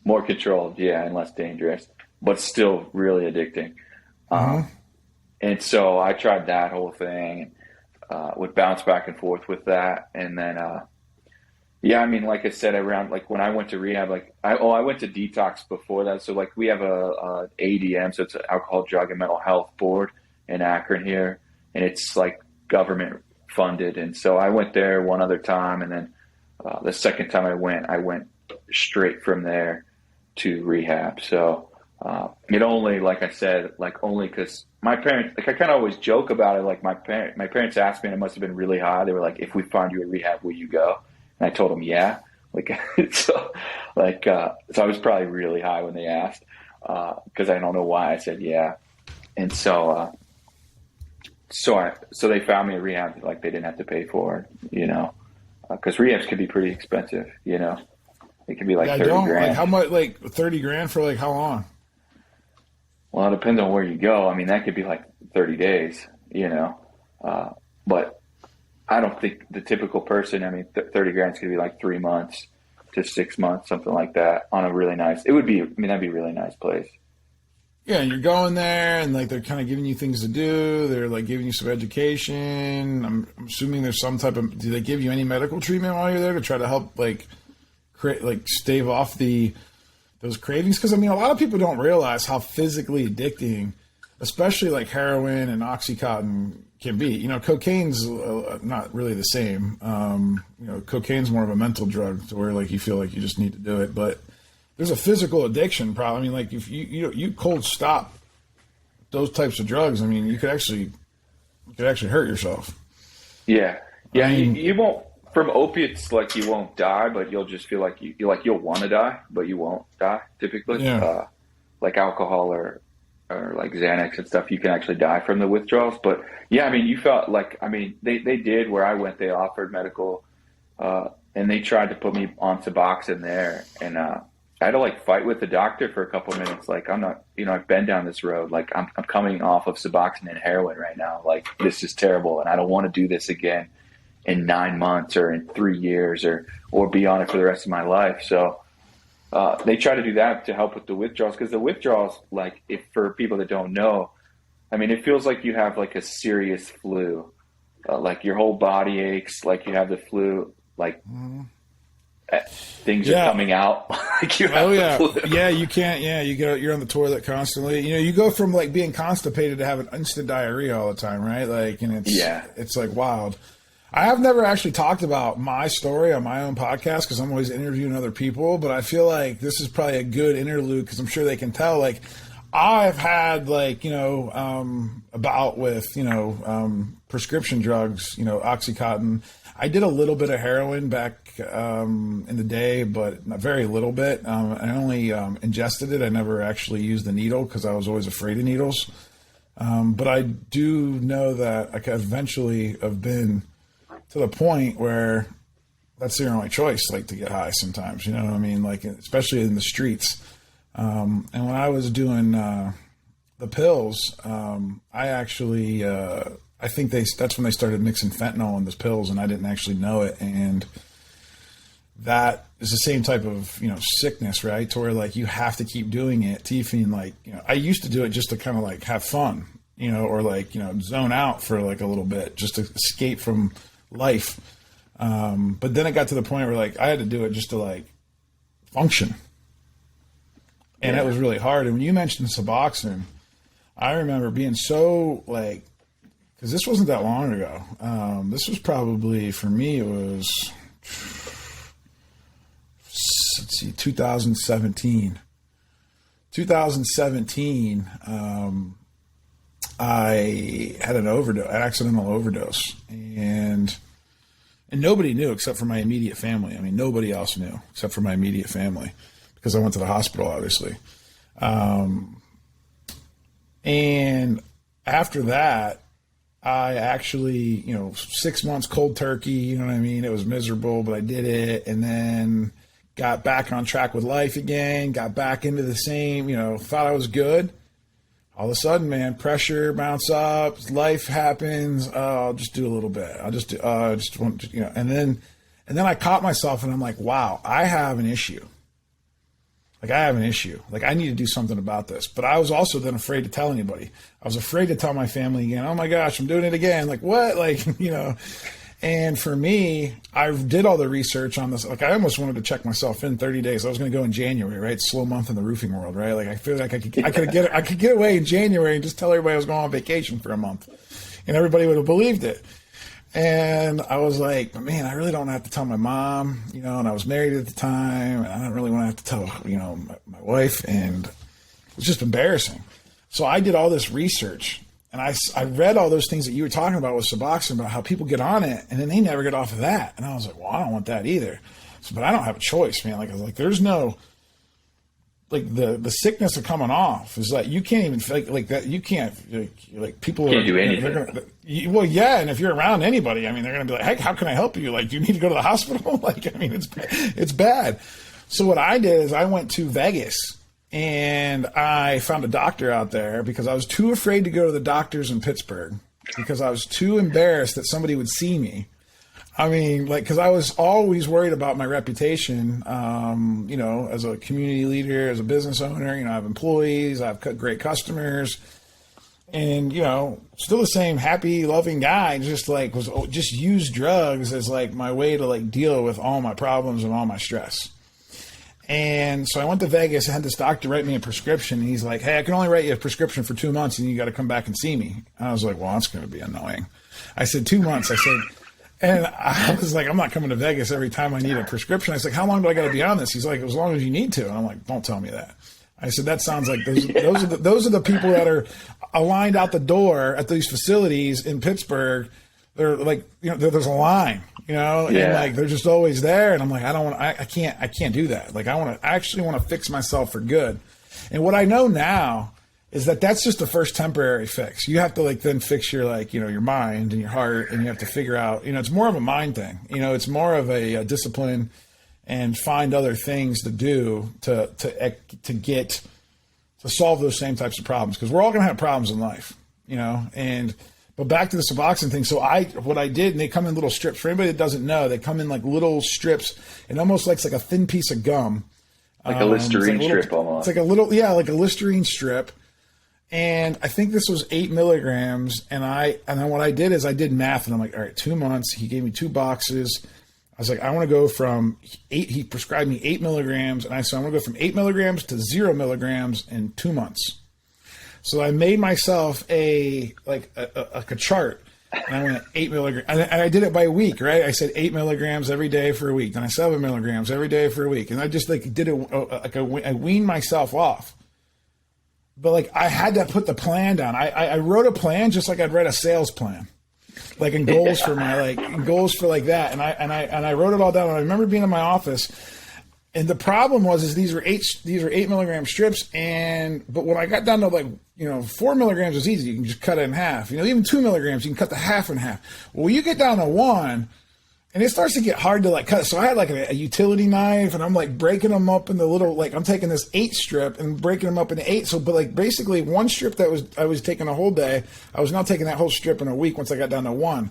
Speaker 3: More controlled, yeah, and less dangerous, but still really addicting. And so I tried that whole thing, would bounce back and forth with that. And then, yeah, I mean, like I said, around like when I went to rehab, like I went to detox before that. So like we have a ADM, so it's an Alcohol, Drug, and Mental Health Board in Akron here, and it's like government funded. And so I went there one other time, and then the second time I went straight from there to rehab. So it only, like I said, like only because my parents, like I kind of always joke about it. Like my parents asked me, and it must have been really high. They were like, "If we find you a rehab, will you go?" And I told them, "Yeah." Like so I was probably really high when they asked because I don't know why I said yeah. And so so they found me a rehab like they didn't have to pay for it, you know, because rehabs can be pretty expensive, you know. It can be like 30 grand.
Speaker 2: Like how much? Like 30 grand for like how long?
Speaker 3: Well, it depends on where you go. I mean, that could be like 30 days, you know. But I don't think the typical person, I mean, 30 grand is going to be like 3 months to 6 months, something like that on a really nice, that'd be a really nice place.
Speaker 2: Yeah, and you're going there, and like they're kind of giving you things to do. They're like giving you some education. I'm assuming there's some type of. Do they give you any medical treatment while you're there to try to help stave off those cravings? Because I mean, a lot of people don't realize how physically addicting, especially like heroin and OxyContin, can be. You know, cocaine's not really the same. You know, cocaine's more of a mental drug to where like you feel like you just need to do it, but there's a physical addiction problem. I mean, like if you cold stop those types of drugs, I mean, you could actually hurt yourself.
Speaker 3: Yeah.
Speaker 2: I mean,
Speaker 3: you won't, from opiates, like you won't die, but you'll just feel like you'll want to die, but you won't die typically.
Speaker 2: Yeah.
Speaker 3: Like alcohol or like Xanax and stuff, you can actually die from the withdrawals. But yeah, I mean, you felt like, I mean, they did where I went, they offered medical, and they tried to put me on Suboxone there. And, I had to like fight with the doctor for a couple of minutes. Like, I'm not, you know, I've been down this road. Like I'm coming off of Suboxone and heroin right now. Like this is terrible. And I don't want to do this again in 9 months or in 3 years or be on it for the rest of my life. So, they try to do that to help with the withdrawals. Cause the withdrawals, like if for people that don't know, I mean, it feels like you have like a serious flu, like your whole body aches, like you have the flu, like, things are coming out. Like you have the flu.
Speaker 2: Yeah, you can't. Yeah, you're on the toilet constantly. You know, you go from like being constipated to having instant diarrhea all the time, right? Like, and it's like wild. I have never actually talked about my story on my own podcast because I'm always interviewing other people, but I feel like this is probably a good interlude because I'm sure they can tell. Like, I've had like, you know, a bout with, you know, prescription drugs, you know, OxyContin. I did a little bit of heroin back in the day, but a very little bit. I only ingested it. I never actually used the needle because I was always afraid of needles. But I do know that I could eventually have been to the point where that's the only choice, like to get high sometimes, you know what I mean? Like, especially in the streets. And when I was doing the pills, I actually... I think that's when they started mixing fentanyl in the pills, and I didn't actually know it. And that is the same type of, you know, sickness, right? To where like you have to keep doing it to even like, you know, I used to do it just to kind of like have fun, you know, or like, you know, zone out for like a little bit just to escape from life. But then it got to the point where like I had to do it just to like function. And it was really hard. And when you mentioned Suboxone, I remember being so like, because this wasn't that long ago. This was probably, for me, it was, let's see, 2017. 2017, I had an accidental overdose. And nobody knew except for my immediate family. I mean, nobody else knew except for my immediate family because I went to the hospital, obviously. And after that, I actually, you know, 6 months cold turkey, you know what I mean? It was miserable, but I did it. And then got back on track with life again, got back into the same, you know, thought I was good. All of a sudden, man, pressure mounts up, life happens. I'll just do a little bit. I'll just do, just want to, you know, and then I caught myself and I'm like, wow, I have an issue. Like, I have an issue. Like, I need to do something about this. But I was also then afraid to tell anybody. I was afraid to tell my family again. Oh, my gosh, I'm doing it again. Like, what? Like, you know. And for me, I did all the research on this. Like, I almost wanted to check myself in 30 days. I was going to go in January, right? Slow month in the roofing world, right? Like, I feel like I could get away in January and just tell everybody I was going on vacation for a month. And everybody would have believed it. And I was like, man, I really don't have to tell my mom, you know, and I was married at the time, and I don't really want to have to tell, you know, my wife, and it was just embarrassing. So I did all this research, and I read all those things that you were talking about with Suboxone, about how people get on it, and then they never get off of that. And I was like, well, I don't want that either. So, but I don't have a choice, man. Like, I was like, there's no, like the sickness of coming off is like, you can't even like that. You can't like people
Speaker 3: can't do anything.
Speaker 2: Well, yeah, and if you're around anybody, I mean, they're going to be like, hey, how can I help you? Like, do you need to go to the hospital? Like, I mean, it's bad. So what I did is I went to Vegas and I found a doctor out there because I was too afraid to go to the doctors in Pittsburgh because I was too embarrassed that somebody would see me. I mean, like, because I was always worried about my reputation, you know, as a community leader, as a business owner. You know, I have employees, I have great customers, and, you know, still the same happy, loving guy, just used drugs as like my way to like deal with all my problems and all my stress. And so I went to Vegas. I had this doctor write me a prescription. And he's like, hey, I can only write you a prescription for 2 months and you got to come back and see me. And I was like, well, that's going to be annoying. I said, 2 months. I said, and I was like, I'm not coming to Vegas every time I need a prescription. I was like, how long do I got to be on this? He's like, as long as you need to. And I'm like, don't tell me that. I said, that sounds like those are the people that are aligned out the door at these facilities in Pittsburgh. They're like, you know, there's a line, you know, and like they're just always there. And I'm like, I can't do that. Like, I actually want to fix myself for good. And what I know now is that that's just the first temporary fix. You have to like then fix your, like, you know, your mind and your heart, and you have to figure out, you know, it's more of a mind thing. You know, it's more of a discipline, and find other things to do to solve those same types of problems, because we're all going to have problems in life, you know. But back to the Suboxone thing. So what I did, and they come in little strips. For anybody that doesn't know, they come in like little strips, and almost like a thin piece of gum,
Speaker 3: like a Listerine strip almost.
Speaker 2: It's like a little, like a Listerine strip. And I think this was 8 milligrams. And then what I did is I did math, and I'm like, all right, 2 months. He gave me 2 boxes. I was like, I want to go from 8. He prescribed me 8 milligrams, and I said, I want to go from 8 milligrams to 0 milligrams in 2 months. So I made myself a chart, and I went 8 milligrams, and I did it by week, right? I said 8 milligrams every day for a week, then I 7 milligrams every day for a week, and I just like did it I weaned myself off. But like I had to put the plan down. I wrote a plan just like I'd write a sales plan, like in goals for my goals for like that, and I wrote it all down. And I remember being in my office. And the problem was these were 8 milligram strips, but when I got down to 4 milligrams was easy. You can just cut it in half. You know, even 2 milligrams, you can cut the half in half. Well, you get down to 1, and it starts to get hard to cut. So I had a utility knife, and I'm breaking them up into little, I'm taking this 8 strip and breaking them up into 8. So, but basically one strip that I was taking a whole day, I was now taking that whole strip in a week once I got down to 1.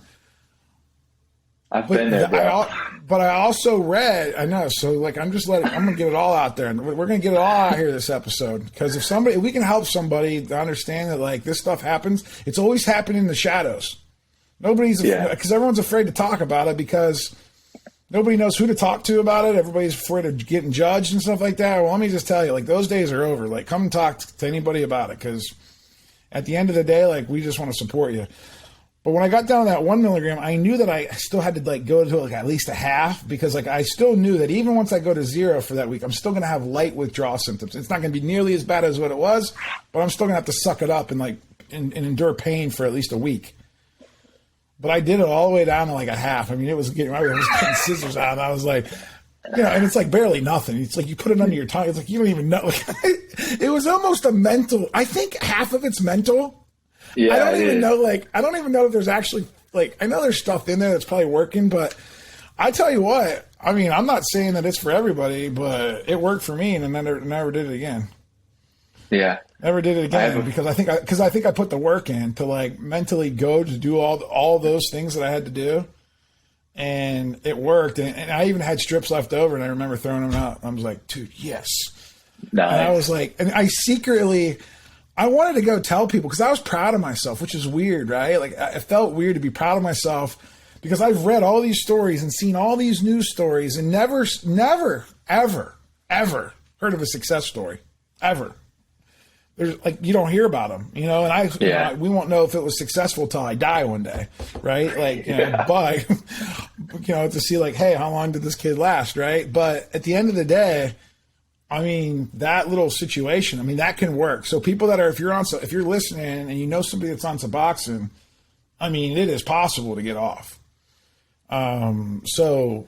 Speaker 3: I've been there, bro.
Speaker 2: But I also read, I know, so I'm going to get it all out there. And we're going to get it all out here this episode. Because if we can help somebody to understand that this stuff happens, it's always happening in the shadows. Because everyone's afraid to talk about it because nobody knows who to talk to about it. Everybody's afraid of getting judged and stuff like that. Well, let me just tell you, those days are over. Come and talk to anybody about it, because at the end of the day, we just want to support you. But when I got down to that 1 milligram, I knew that I still had to go to at least a half, because I still knew that even once I go to 0 for that week, I'm still going to have light withdrawal symptoms. It's not going to be nearly as bad as what it was, but I'm still going to have to suck it up and endure pain for at least a week. But I did it all the way down to a half. I mean, I was getting scissors out. And I was and it's barely nothing. It's you put it under your tongue. It's you don't even know. It was almost a mental. I think half of it's mental. Yeah, I don't even know. I don't even know if there's actually I know there's stuff in there that's probably working, but I tell you what. I mean, I'm not saying that it's for everybody, but it worked for me, and I never did it again.
Speaker 3: Yeah,
Speaker 2: never did it again because I think I put the work in to mentally go to do all those things that I had to do, and it worked. And I even had strips left over, and I remember throwing them out. I was like, dude, yes. Nice. And I was and I secretly. I wanted to go tell people because I was proud of myself, which is weird, right? I felt weird to be proud of myself because I've read all these stories and seen all these news stories and never, ever heard of a success story, ever. There's you don't hear about them, and we won't know if it was successful till I die one day, right? But, to see hey, how long did this kid last, right? But at the end of the day, I mean, that little situation, that can work. So people that if you're listening and you know somebody that's on Suboxone, it is possible to get off. So,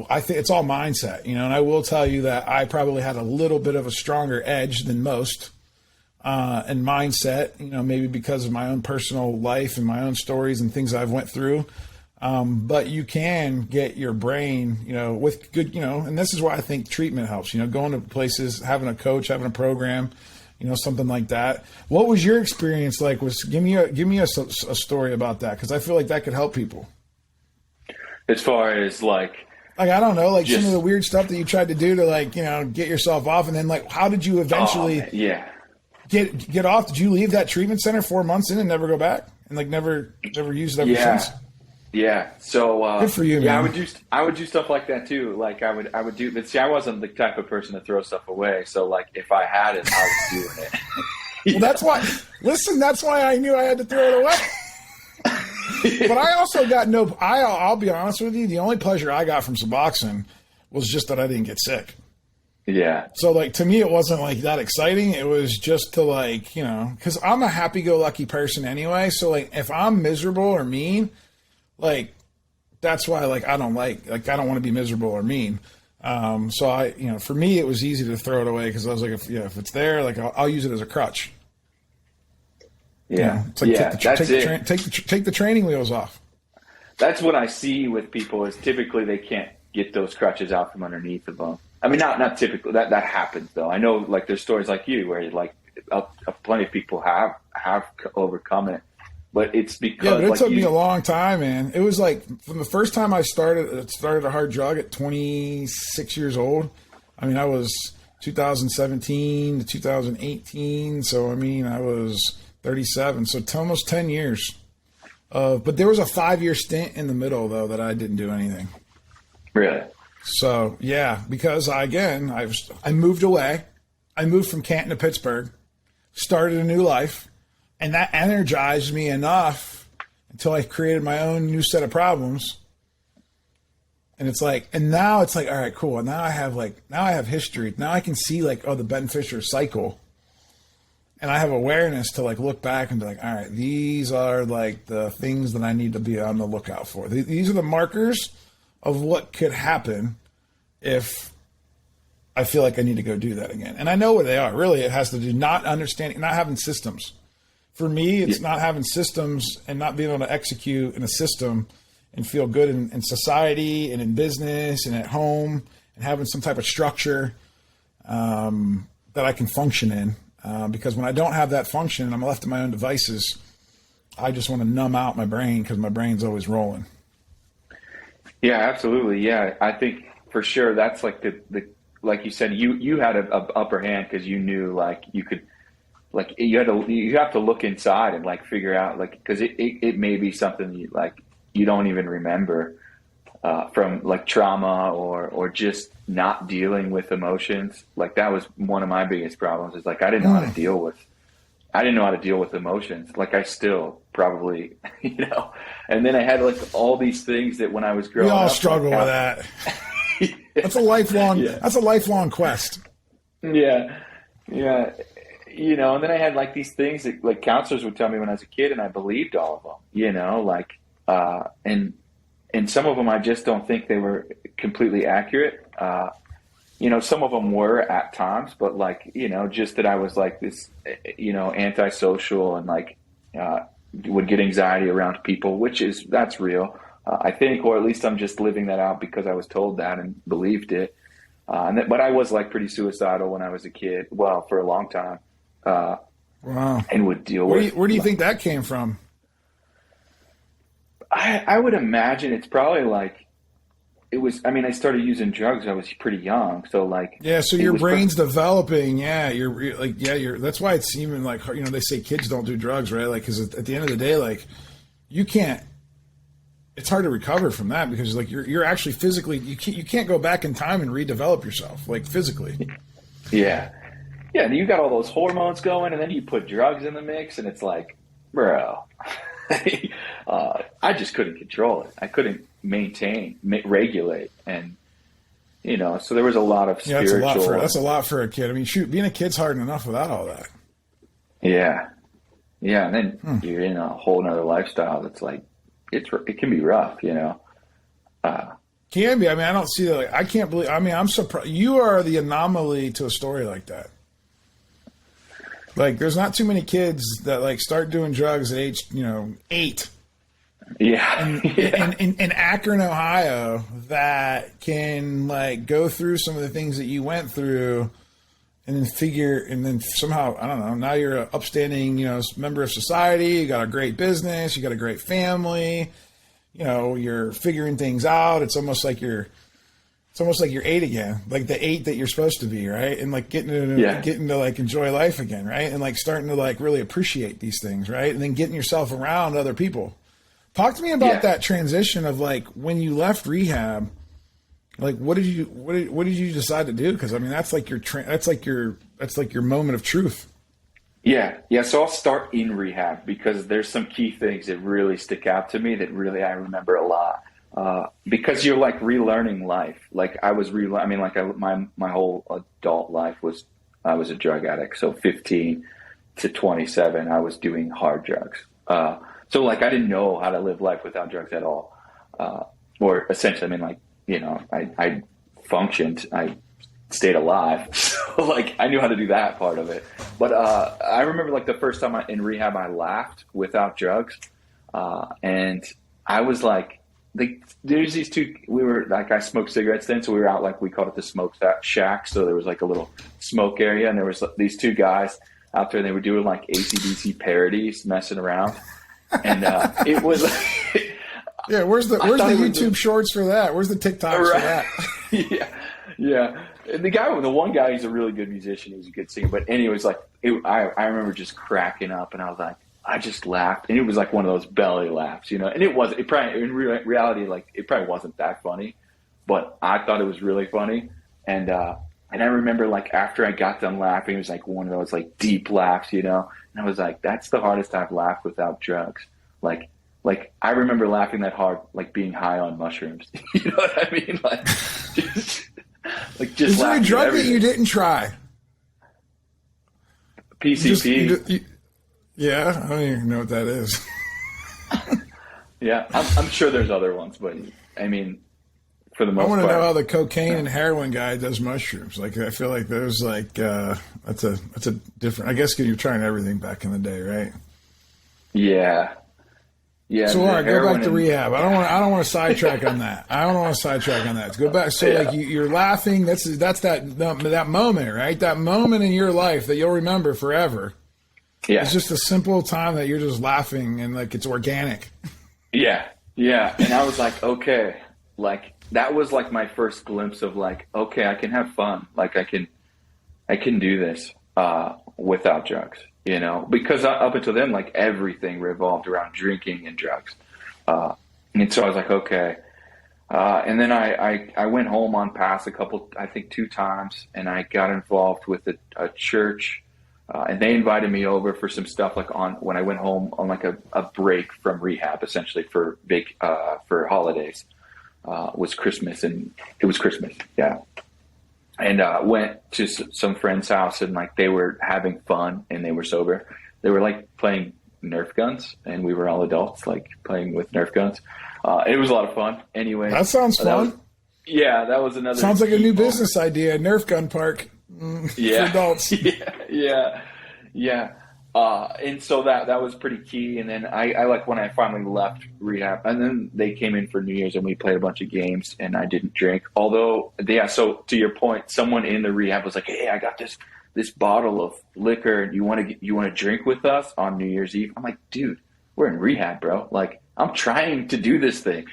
Speaker 2: I think it's all mindset, and I will tell you that I probably had a little bit of a stronger edge than most, in mindset, maybe because of my own personal life and my own stories and things I've went through. But you can get your brain, with good, and this is why I think treatment helps, going to places, having a coach, having a program, something like that. What was your experience like? Give me a story about that, because I feel like that could help people.
Speaker 3: As far as like
Speaker 2: I don't know, like
Speaker 3: just,
Speaker 2: some of the weird stuff that you tried to do to like, get yourself off, and then like, how did you eventually get off? Did you leave that treatment center 4 months in and never go back, and like never use it ever since?
Speaker 3: Yeah. So
Speaker 2: good for you, man.
Speaker 3: I would do stuff like that too. Like I would do, but see, I wasn't the type of person to throw stuff away. So like if I had it, I was doing it.
Speaker 2: Well, that's why. Listen, that's why I knew I had to throw it away. But I also got I'll be honest with you. The only pleasure I got from Suboxone was just that I didn't get sick.
Speaker 3: Yeah.
Speaker 2: So like to me, it wasn't like that exciting. It was just to like, because I'm a happy-go-lucky person anyway. So like if I'm miserable or mean, like that's why like I don't I don't want to be miserable or mean. So I, for me, it was easy to throw it away because I was like, if it's there, like I'll use it as a crutch.
Speaker 3: Yeah.
Speaker 2: It's like
Speaker 3: that's
Speaker 2: take the training wheels off.
Speaker 3: That's what I see with people is typically they can't get those crutches out from underneath of them. I mean, not typically. That happens though. I know like there's stories like you where like plenty of people have overcome it, but it's because
Speaker 2: but it took me a long time, man. It was like from the first time I started a hard drug at 26 years old. I mean, I was 2017 to 2018, so I mean, I was 37, so almost 10 years. But there was a 5-year stint in the middle, though, that I didn't do anything.
Speaker 3: Really?
Speaker 2: So, yeah, because I moved away. I moved from Canton to Pittsburgh, started a new life, and that energized me enough until I created my own new set of problems. And it's like, and now it's like, all right, cool. Now I have history. Now I can see like, the Ben Fisher cycle. And I have awareness to like look back and be like, all right, these are like the things that I need to be on the lookout for. These are the markers of what could happen if I feel like I need to go do that again. And I know what they are. Really, it has to do not understanding, not having systems. For me, it's not having systems and not being able to execute in a system and feel good in society and in business and at home and having some type of structure that I can function in. Because when I don't have that function and I'm left to my own devices, I just want to numb out my brain because my brain's always rolling.
Speaker 3: Yeah, absolutely. Yeah, I think for sure that's like the like you said, you had a upper hand because you knew like you could, like you have to look inside and like figure out like because it may be something you don't even remember from like trauma or just not dealing with emotions. Like that was one of my biggest problems is like I didn't know how to deal with emotions. Like I still probably, and then I had like all these things that when I was growing up.
Speaker 2: We all struggle with that. That's a lifelong quest. Yeah.
Speaker 3: Yeah. And then I had like these things that like counselors would tell me when I was a kid and I believed all of them, and some of them I just don't think they were completely accurate. Some of them were at times, but like, just that I was like this, antisocial and like, would get anxiety around people, that's real. I think, or at least I'm just living that out because I was told that and believed it. But I was like pretty suicidal when I was a kid. Well, for a long time.
Speaker 2: Wow.
Speaker 3: And would deal
Speaker 2: where do you think that came from?
Speaker 3: I would imagine it's probably like, I started using drugs. I was pretty young. So like,
Speaker 2: so your brain's developing. Yeah. That's why it's even like, they say kids don't do drugs, right? Like, cause at the end of the day, like it's hard to recover from that because like you're actually physically, you can't go back in time and redevelop yourself like physically.
Speaker 3: Yeah. Yeah. And you got all those hormones going and then you put drugs in the mix and it's like, bro, I just couldn't control it. I couldn't regulate. And, so there was a lot of spiritual.
Speaker 2: That's a lot for a kid. I mean, shoot, being a kid's hard enough without all that.
Speaker 3: Yeah. Yeah. And then you're in a whole nother lifestyle that's like, it can be rough,
Speaker 2: Can be. I mean, I don't see that. Like, I can't believe, I'm surprised. You are the anomaly to a story like that. Like, there's not too many kids that like start doing drugs at age, 8.
Speaker 3: Yeah.
Speaker 2: In Akron, Ohio, that can like go through some of the things that you went through, and then somehow, I don't know. Now you're an upstanding, member of society. You got a great business. You got a great family. you're figuring things out. It's almost like you're 8 again, like the 8 that you're supposed to be, right? And like getting to like enjoy life again, right? And like starting to like really appreciate these things, right? And then getting yourself around other people. Talk to me about that transition of like when you left rehab. Like, what did you decide to do? Because I mean, that's like your moment of truth. Yeah.
Speaker 3: So I'll start in rehab because there's some key things that really stick out to me that really I remember a lot. Because you're like relearning life. Like I was my whole adult life I was a drug addict. So 15 to 27, I was doing hard drugs. So like I didn't know how to live life without drugs at all. Or essentially, I mean, like, I functioned, I stayed alive. So like I knew how to do that part of it. But I remember like the first time in rehab, I laughed without drugs. And I was like, there's these two, I smoked cigarettes then. So we were out, like we called it the smoke shack. So there was like a little smoke area and there was these two guys out there and they were doing like AC/DC parodies, messing around. And it was
Speaker 2: yeah, where's the YouTube shorts for that? Where's the TikToks for that?
Speaker 3: Yeah. And the one guy, he's a really good musician. He's a good singer. But anyways, like I remember just cracking up, and I was like, I just laughed, and it was like one of those belly laughs, And it probably in reality, like it probably wasn't that funny, but I thought it was really funny. And I remember like after I got done laughing, it was like one of those like deep laughs, And I was like, that's the hardest I've laughed without drugs. Like I remember laughing that hard, like being high on mushrooms. You know what I mean? Like, just
Speaker 2: is there a drug that you didn't try?
Speaker 3: PCP.
Speaker 2: Yeah, I don't even know what that is.
Speaker 3: Yeah, I'm sure there's other ones, but I mean, for the most part.
Speaker 2: I want to know how the cocaine and heroin guy does mushrooms. Like, I feel like there's like that's a different. I guess because you're trying everything back in the day, right?
Speaker 3: Yeah.
Speaker 2: So all right, go back to rehab. I don't want to sidetrack on that. Let's go back. So like you're laughing. That's that moment, right? That moment in your life that you'll remember forever. Yeah. It's just a simple time that you're just laughing and like it's organic.
Speaker 3: Yeah. And I was like, okay, like that was like my first glimpse of like, okay, I can have fun. Like I can do this without drugs, because up until then, like everything revolved around drinking and drugs. And so I was like, okay. And then I went home on pass I think 2 times, and I got involved with a church. And they invited me over for some stuff like when I went home on like a break from rehab, essentially for holidays. Was Christmas, and it was Christmas. Yeah. And went to some friend's house, and like they were having fun and they were sober. They were like playing Nerf guns, and we were all adults like playing with Nerf guns. It was a lot of fun. Anyway,
Speaker 2: that sounds fun.
Speaker 3: That was another.
Speaker 2: Sounds like a new business idea. Nerf gun park. For adults. Yeah. And so that was pretty key. And then I like when I finally left rehab, and then they came in for New Year's and we played a bunch of games, and I didn't drink. Although, so to your point, someone in the rehab was like, hey, I got this bottle of liquor, and you want to drink with us on New Year's Eve? I'm like, dude, we're in rehab, bro. Like, I'm trying to do this thing.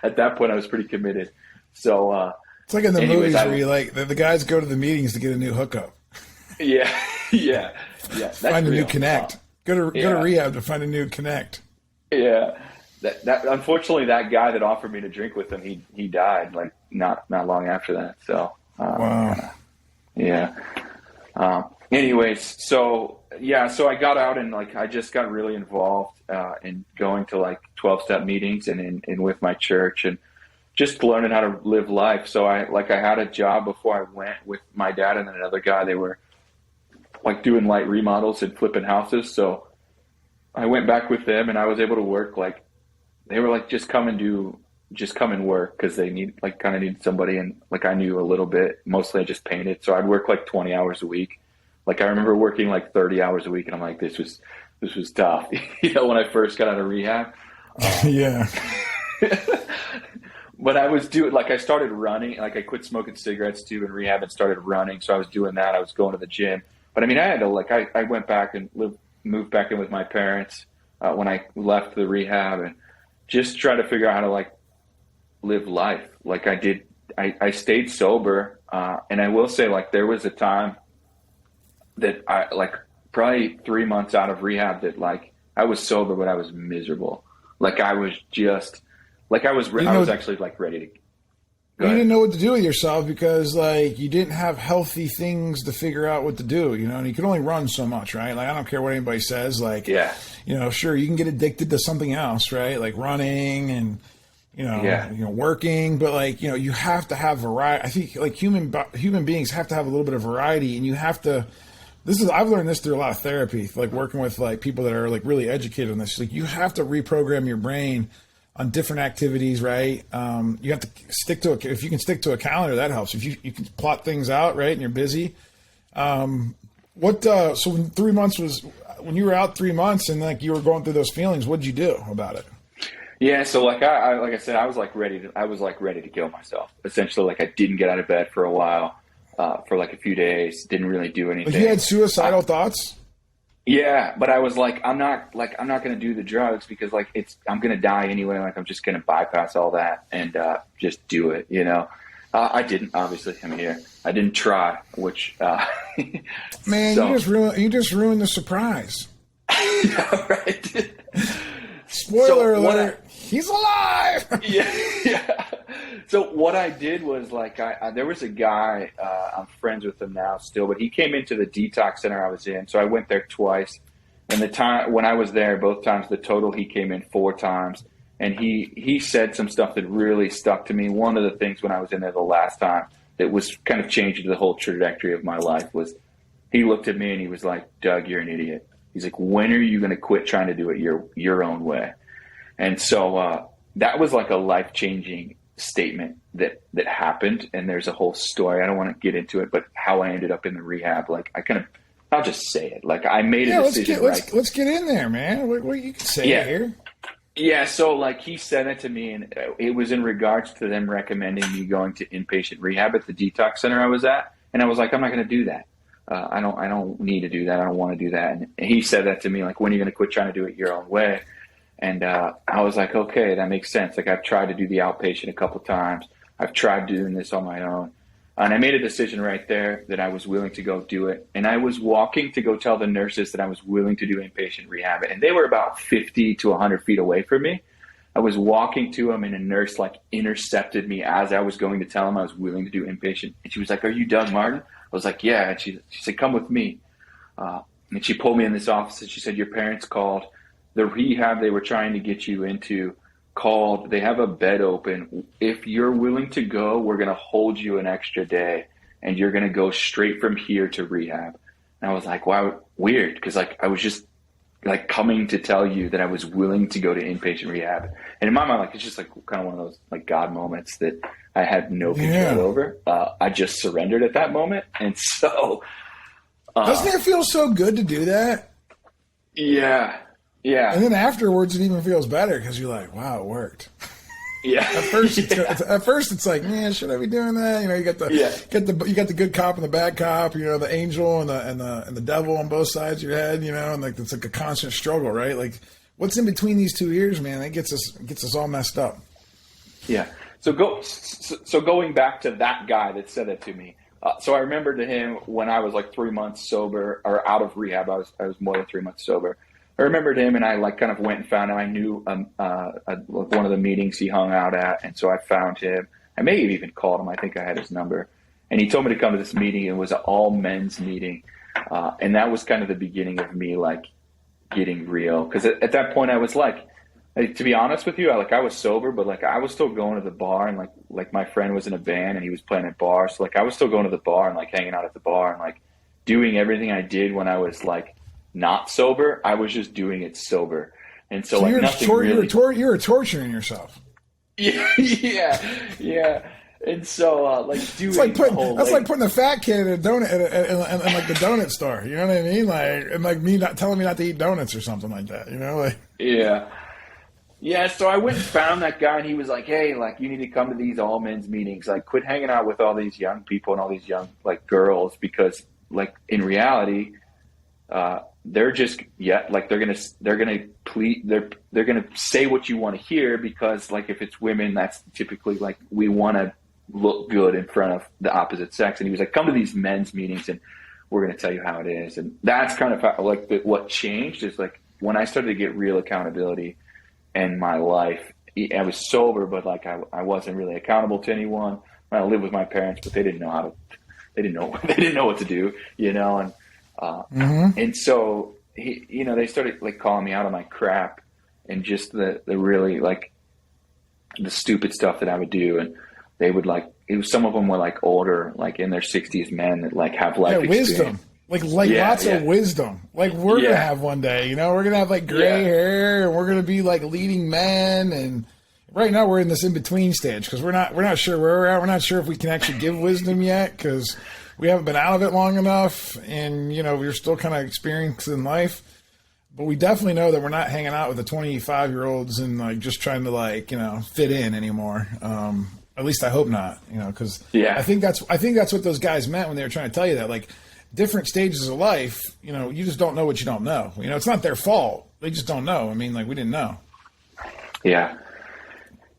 Speaker 2: At that point I was pretty committed. So, it's like in the movies where you like the guys go to the meetings to get a new hookup.
Speaker 3: Yeah.
Speaker 2: Find a new connect. Go to rehab to find a new connect.
Speaker 3: Yeah. That unfortunately, that guy that offered me to drink with him, he died like not long after that. So
Speaker 2: wow.
Speaker 3: Yeah. Anyways, so I got out and like I just got really involved in going to like 12-step meetings and with my church and just learning how to live life. So I had a job before I went with my dad and another guy. They were like doing light remodels and flipping houses. So I went back with them and I was able to work. Like they were like, just come and work. Cause they kind of need somebody. And like, I knew a little bit, mostly I just painted. So I'd work like 20 hours a week. Like I remember working like 30 hours a week and I'm like, this was tough. When I first got out of rehab.
Speaker 2: Yeah.
Speaker 3: But I was I started running, like I quit smoking cigarettes too in rehab and started running. So I was doing that. I was going to the gym, but I mean, I had to I went back and moved back in with my parents when I left the rehab, just try to figure out how to like live life. Like I stayed sober. And I will say, like, there was a time that I, like, probably 3 months out of rehab that, like, I was sober, but I was miserable. Like, I was just, like, I was actually, like, ready to go.
Speaker 2: You didn't know what to do with yourself because, like, you didn't have healthy things to figure out what to do, you know, and you can only run so much, right? Like, I don't care what anybody says. Like, you know, sure, you can get addicted to something else, right? Like running and, you know, working, but like, you know, you have to have variety. I think like human beings have to have a little bit of variety, and you have to, I've learned this through a lot of therapy, like working with like people that are like really educated on this. Like you have to reprogram your brain on different activities, right? You have to stick to if you can stick to a calendar, that helps. If you can plot things out, right, and you're busy. So when 3 months when you were out 3 months and like you were going through those feelings, what did you do about it?
Speaker 3: Yeah, so like I said, I was ready to kill myself. Essentially, like I didn't get out of bed for a while, for like a few days. Didn't really do anything.
Speaker 2: Like you had suicidal thoughts?
Speaker 3: Yeah, but I was like, I'm not going to do the drugs because like I'm going to die anyway. Like I'm just going to bypass all that and just do it. You know, I didn't. Obviously, I'm here. I didn't try. Which
Speaker 2: man, you just ruined the surprise.
Speaker 3: Yeah, right.
Speaker 2: Spoiler alert. He's alive.
Speaker 3: Yeah. So what I did was like, there was a guy, I'm friends with him now still, but he came into the detox center I was in. So I went there twice, and the time when I was there, both times, the total, he came in 4 times, and he said some stuff that really stuck to me. One of the things when I was in there the last time that was kind of changing the whole trajectory of my life was he looked at me and he was like, Doug, you're an idiot. He's like, when are you going to quit trying to do it your own way? And so that was like a life-changing statement that happened. And there's a whole story. I don't want to get into it, but how I ended up in the rehab. Like I'll just say it. Like I made a decision.
Speaker 2: Let's get in there, man. What you can say here.
Speaker 3: Yeah. So like he said it to me, and it was in regards to them recommending me going to inpatient rehab at the detox center I was at. And I was like, I'm not going to do that. I don't need to do that. I don't want to do that. And he said that to me, like, when are you going to quit trying to do it your own way? And I was like, okay, that makes sense. Like I've tried to do the outpatient a couple times. I've tried doing this on my own. And I made a decision right there that I was willing to go do it. And I was walking to go tell the nurses that I was willing to do inpatient rehab. And they were about 50 to 100 feet away from me. I was walking to them, and a nurse like intercepted me as I was going to tell them I was willing to do inpatient. And she was like, are you Doug Martin? I was like, yeah. And she said, come with me. And she pulled me in this office, and she said, your parents called. The rehab they were trying to get you into called. They have a bed open. If you're willing to go, we're going to hold you an extra day, and you're going to go straight from here to rehab. And I was like, wow, weird. Because like I was just like coming to tell you that I was willing to go to inpatient rehab. And in my mind, like it's just like kind of one of those like God moments that I had no control over. I just surrendered at that moment. And so
Speaker 2: doesn't it feel so good to do that?
Speaker 3: Yeah. Yeah.
Speaker 2: And then afterwards, it even feels better because you're like, wow, it worked.
Speaker 3: Yeah.
Speaker 2: At first, it's like, man, should I be doing that? You know, you got the good cop and the bad cop. You know, the angel and the devil on both sides of your head. You know, and like it's like a constant struggle, right? Like, what's in between these 2 ears, man? That gets us all messed up.
Speaker 3: Yeah. So going back to that guy that said that to me. So I remember to him when I was like 3 months sober or out of rehab. I was more than 3 months sober. I remembered him, and I like kind of went and found him. I knew one of the meetings he hung out at, and so I found him. I may have even called him. I think I had his number, and he told me to come to this meeting. It was an all men's meeting, and that was kind of the beginning of me like getting real. Because at that point, I was like, to be honest with you, I was sober, but like I was still going to the bar, and like my friend was in a band and he was playing at bars, so like I was still going to the bar and like hanging out at the bar and like doing everything I did when I was like not sober. I was just doing it sober. And so like nothing really...
Speaker 2: You were torturing yourself.
Speaker 3: Yeah. And so like doing
Speaker 2: it's like putting a fat kid in a donut in like the donut store. You know what I mean? Like, and like me not telling me not to eat donuts or something like that, you know? Like,
Speaker 3: yeah. So I went and found that guy, and he was like, hey, like you need to come to these all men's meetings. Like quit hanging out with all these young people and all these young like girls, because like in reality, they're just like they're gonna say what you want to hear, because like if it's women, that's typically like we want to look good in front of the opposite sex. And he was like, come to these men's meetings and we're going to tell you how it is. And that's kind of how, like what changed is like when I started to get real accountability in my life. I was sober, but like I wasn't really accountable to anyone. I lived with my parents, but they didn't know they didn't know what to do, you know? And, and so he, you know, they started like calling me out on my crap and just the really like the stupid stuff that I would do. And they would like, some of them were like older, like in their 60s men that like have life experience.
Speaker 2: Wisdom. Like lots of wisdom. Like we're going to have one day, you know, we're going to have like gray hair and we're going to be like leading men. And right now we're in this in-between stage because we're not sure where we're at. We're not sure if we can actually give wisdom yet because we haven't been out of it long enough. And, you know, we're still kind of experiencing life. But we definitely know that we're not hanging out with the 25-year-olds and like just trying to like, you know, fit in anymore. At least I hope not, you know, because I think that's what those guys meant when they were trying to tell you that, like, different stages of life, you know, you just don't know what you don't know. You know, it's not their fault. They just don't know. I mean, like, we didn't know. Yeah.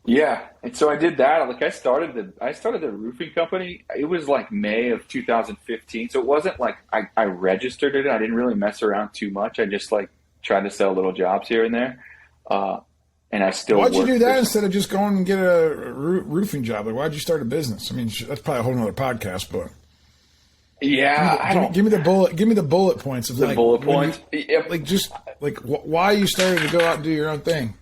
Speaker 3: Yeah. And so I did that. Like I started the roofing company. It was like May of 2015. So it wasn't like I registered it. I didn't really mess around too much. I just like tried to sell little jobs here and there. And I still
Speaker 2: Why'd you do that instead of just going and get a roofing job? Like, why'd you start a business? I mean, that's probably a whole nother podcast, but give me the bullet points of the like
Speaker 3: bullet points.
Speaker 2: Like just like why you started to go out and do your own thing.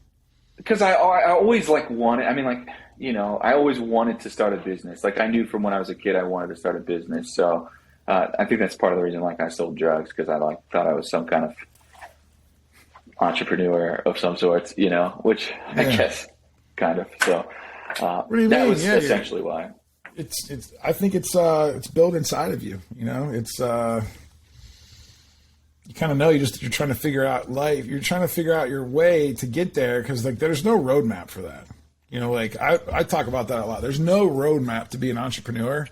Speaker 3: Because I always like wanted. I mean, like, you know, I always wanted to start a business. Like I knew from when I was a kid I wanted to start a business. So I think that's part of the reason like I sold drugs, because I like thought I was some kind of entrepreneur of some sorts, you know, which I guess kind of. So that was essentially why.
Speaker 2: I think it's built inside of you, you know. It's you kind of know you're trying to figure out life. You're trying to figure out your way to get there, because like there's no roadmap for that. You know, like I talk about that a lot. There's no roadmap to be an entrepreneur.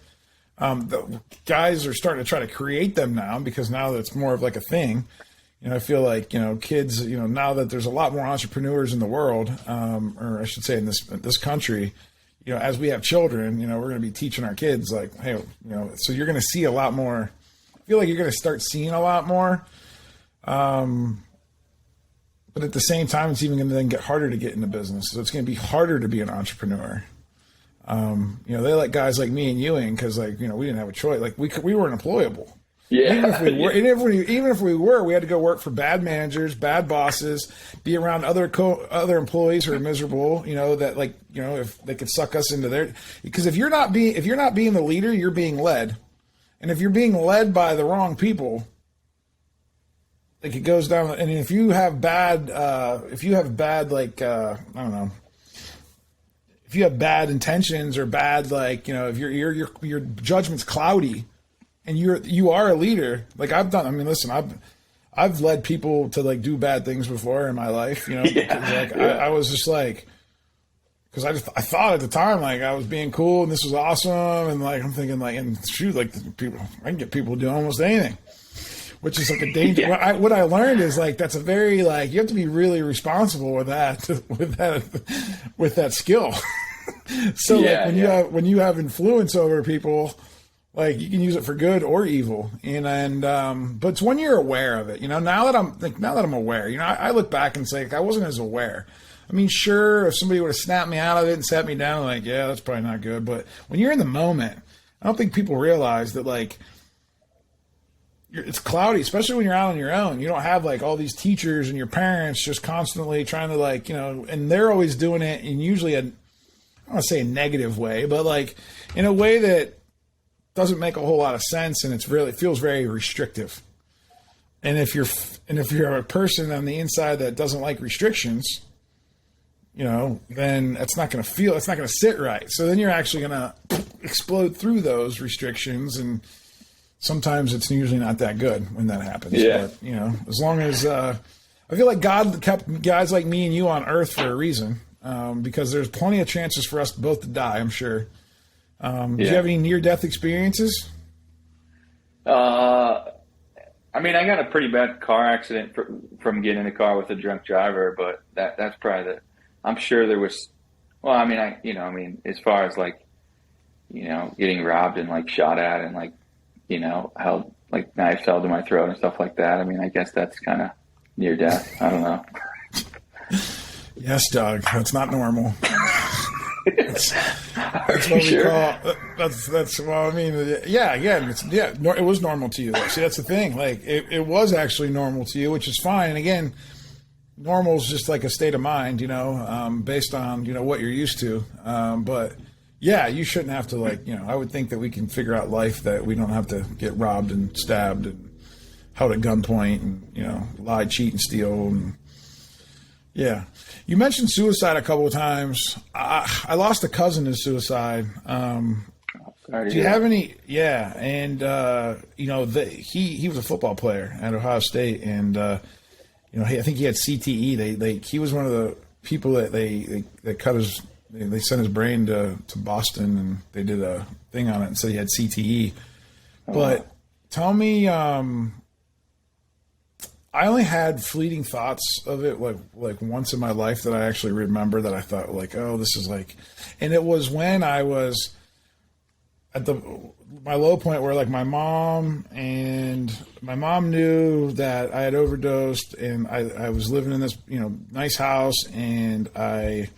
Speaker 2: The guys are starting to try to create them now, because now that's more of like a thing. You know, I feel like, you know, kids, you know, now that there's a lot more entrepreneurs in the world, or I should say in this country, you know, as we have children, you know, we're going to be teaching our kids like, hey, you know, so you're going to see a lot more. I feel like you're going to start seeing a lot more. But at the same time, it's even going to then get harder to get into business. So it's going to be harder to be an entrepreneur. You know, they let guys like me and you in because, like, you know, we didn't have a choice. Like we were unemployable.
Speaker 3: Yeah.
Speaker 2: Even if we were, we had to go work for bad managers, bad bosses, be around other employees who are miserable. You know, that like, you know, if they could suck us into their, because if you're not being the leader, you're being led, and if you're being led by the wrong people, like it goes down. And if you have bad, like I don't know, if you have bad intentions or bad, like, you know, if your judgment's cloudy. And you are a leader. Like I've led people to like do bad things before in my life, you know. I was just like, because I thought at the time like I was being cool and this was awesome, and like I'm thinking like, and shoot, like I can get people to do almost anything, which is like a danger. What I learned is like that's a very like you have to be really responsible with that skill. So when you have influence over people, like you can use it for good or evil, and but it's when you're aware of it. You know, now that I'm aware, you know, I look back and say like, I wasn't as aware. I mean, sure, if somebody would have snapped me out of it and sat me down, like, yeah, that's probably not good. But when you're in the moment, I don't think people realize that like it's cloudy, especially when you're out on your own. You don't have like all these teachers and your parents just constantly trying to like, you know, and they're always doing it in usually I don't want to say a negative way, but like in a way that doesn't make a whole lot of sense, and it feels very restrictive. And if you're a person on the inside that doesn't like restrictions, you know, then it's not going to sit right. So then you're actually going to explode through those restrictions, and sometimes it's usually not that good when that happens.
Speaker 3: Yeah.
Speaker 2: But, you know, as long as I feel like God kept guys like me and you on earth for a reason, because there's plenty of chances for us both to die, I'm sure. Do you have any near-death experiences?
Speaker 3: I mean, I got a pretty bad car accident from getting in a car with a drunk driver, but that's probably I'm sure there was, well, I mean, as far as like, getting robbed and like shot at and like, held like knives held to my throat and stuff like that. I mean, I guess that's kind of near death. I don't know.
Speaker 2: Yes, Doug, that's not normal. That's what we call. That's well. I mean, yeah. Again, it was normal to you. See, that's the thing. Like, it was actually normal to you, which is fine. And again, normal is just like a state of mind, based on what you're used to. But yeah, you shouldn't have to like. I would think that we can figure out life that we don't have to get robbed and stabbed and held at gunpoint and lie, cheat, and steal and. Yeah. You mentioned suicide a couple of times. I lost a cousin to suicide. Do you have any? Yeah. And, he was a football player at Ohio State. And, I think he had CTE. He was one of the people that they cut they sent his brain to Boston and they did a thing on it and said he had CTE. But tell me, I only had fleeting thoughts of it like once in my life that I actually remember that I thought like, oh, this is like, and it was when I was at my low point where like my mom knew that I had overdosed and I was living in this, nice house and I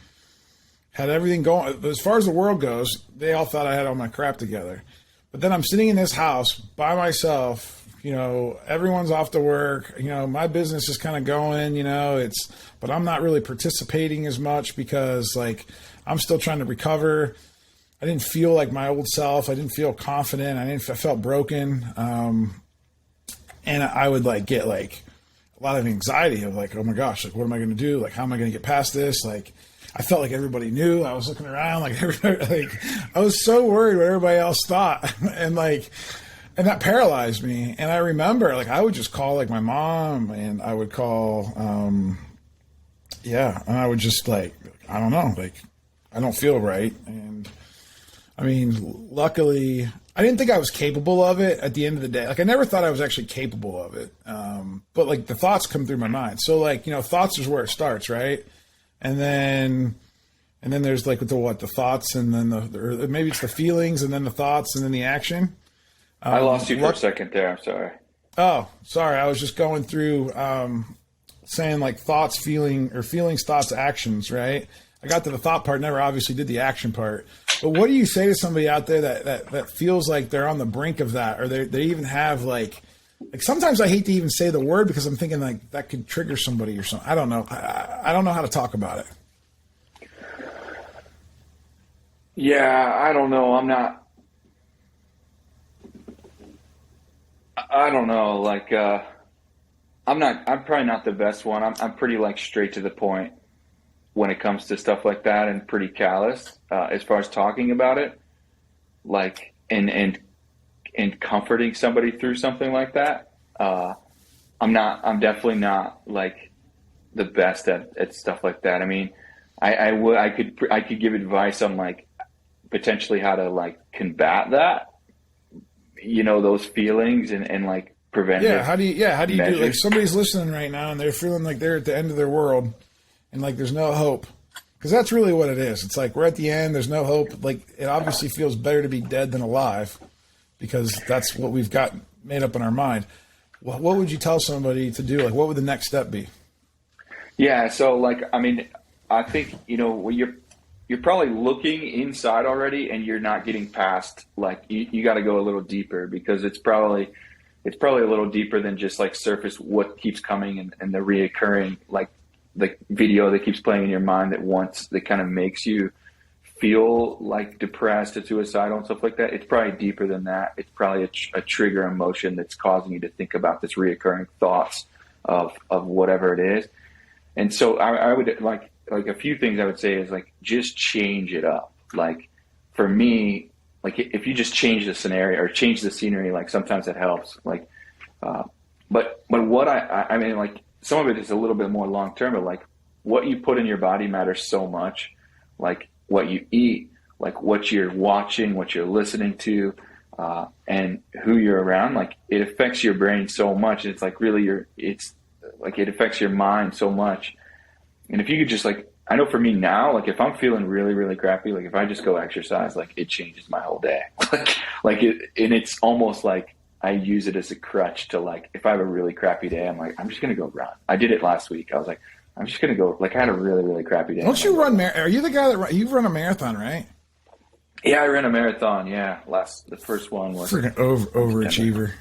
Speaker 2: had everything going. As far as the world goes, they all thought I had all my crap together. But then I'm sitting in this house by myself. Everyone's off to work, my business is kind of going, but I'm not really participating as much because like, I'm still trying to recover. I didn't feel like my old self. I didn't feel confident. I felt broken. And I would like get like a lot of anxiety of like, oh my gosh, like, what am I going to do? Like, how am I going to get past this? Like, I felt like everybody knew. I was looking around like everybody, like I was so worried what everybody else thought. And that paralyzed me. And I remember, like, I would just call, like, my mom, and I would call, and I would just, like, I don't know, like, I don't feel right. And, I mean, luckily, I didn't think I was capable of it at the end of the day. Like, I never thought I was actually capable of it. But, like, the thoughts come through my mind. So, like, thoughts is where it starts, right? And then there's, like, the thoughts, and then or maybe it's the feelings, and then the thoughts, and then the action.
Speaker 3: I lost you for a second there. I'm sorry.
Speaker 2: Oh, sorry. I was just going through saying like thoughts, feelings, thoughts, actions, right? I got to the thought part, never obviously did the action part. But what do you say to somebody out there that feels like they're on the brink of that, or they even have like sometimes I hate to even say the word because I'm thinking like that could trigger somebody or something. I don't know. I don't know how to talk about it.
Speaker 3: Yeah, I don't know. I don't know. Like, I'm probably not the best one. I'm pretty like straight to the point when it comes to stuff like that and pretty callous, as far as talking about it, like, and comforting somebody through something like that. I'm definitely not like the best at stuff like that. I mean, I could give advice on like potentially how to like combat that. Those feelings and like prevent.
Speaker 2: Yeah. How do you do, like somebody's listening right now and they're feeling like they're at the end of their world and like, there's no hope. Cause that's really what it is. It's like, we're at the end, there's no hope. Like it obviously feels better to be dead than alive because that's what we've got made up in our mind. What would you tell somebody to do? Like, what would the next step be?
Speaker 3: Yeah. So like, I mean, I think, you're probably looking inside already and you're not getting past, like, you got to go a little deeper because it's probably a little deeper than just like surface what keeps coming and the reoccurring, like the video that keeps playing in your mind that kind of makes you feel like depressed or suicidal and stuff like that. It's probably deeper than that. It's probably a trigger emotion that's causing you to think about this reoccurring thoughts of whatever it is. And so I would like a few things I would say is like, just change it up. Like for me, like if you just change the scenario or change the scenery, like sometimes it helps. Like, but what I mean, like some of it is a little bit more long-term, but like what you put in your body matters so much. Like what you eat, like what you're watching, what you're listening to, and who you're around, like it affects your brain so much. It's like really it's like it affects your mind so much. And if you could just like, I know for me now, like if I'm feeling really, really crappy, like if I just go exercise, like it changes my whole day. And it's almost like I use it as a crutch to like, if I have a really crappy day, I'm like, I'm just going to go run. I did it last week. I was like, I'm just going to go, like I had a really, really crappy day.
Speaker 2: Don't you run, are you the guy you've run a marathon, right?
Speaker 3: Yeah, I ran a marathon. Yeah. The first one was
Speaker 2: freaking overachiever.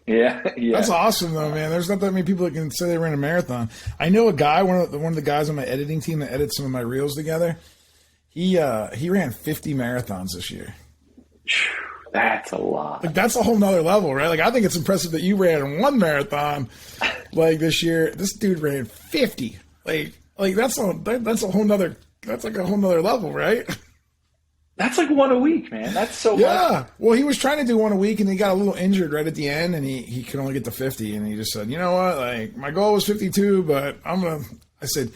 Speaker 3: Yeah.
Speaker 2: That's awesome though, man. There's not that many people that can say they ran a marathon. I know a guy, one of the guys on my editing team that edits some of my reels together. He ran 50 marathons this year.
Speaker 3: That's a lot.
Speaker 2: Like that's a whole nother level, right? Like I think it's impressive that you ran one marathon like this year. This dude ran 50. Like that's a whole nother level, right?
Speaker 3: That's like one a week, man. That's so much.
Speaker 2: Yeah. Well, he was trying to do one a week, and he got a little injured right at the end, and he could only get to 50. And he just said, you know what? Like, my goal was 52, but I said,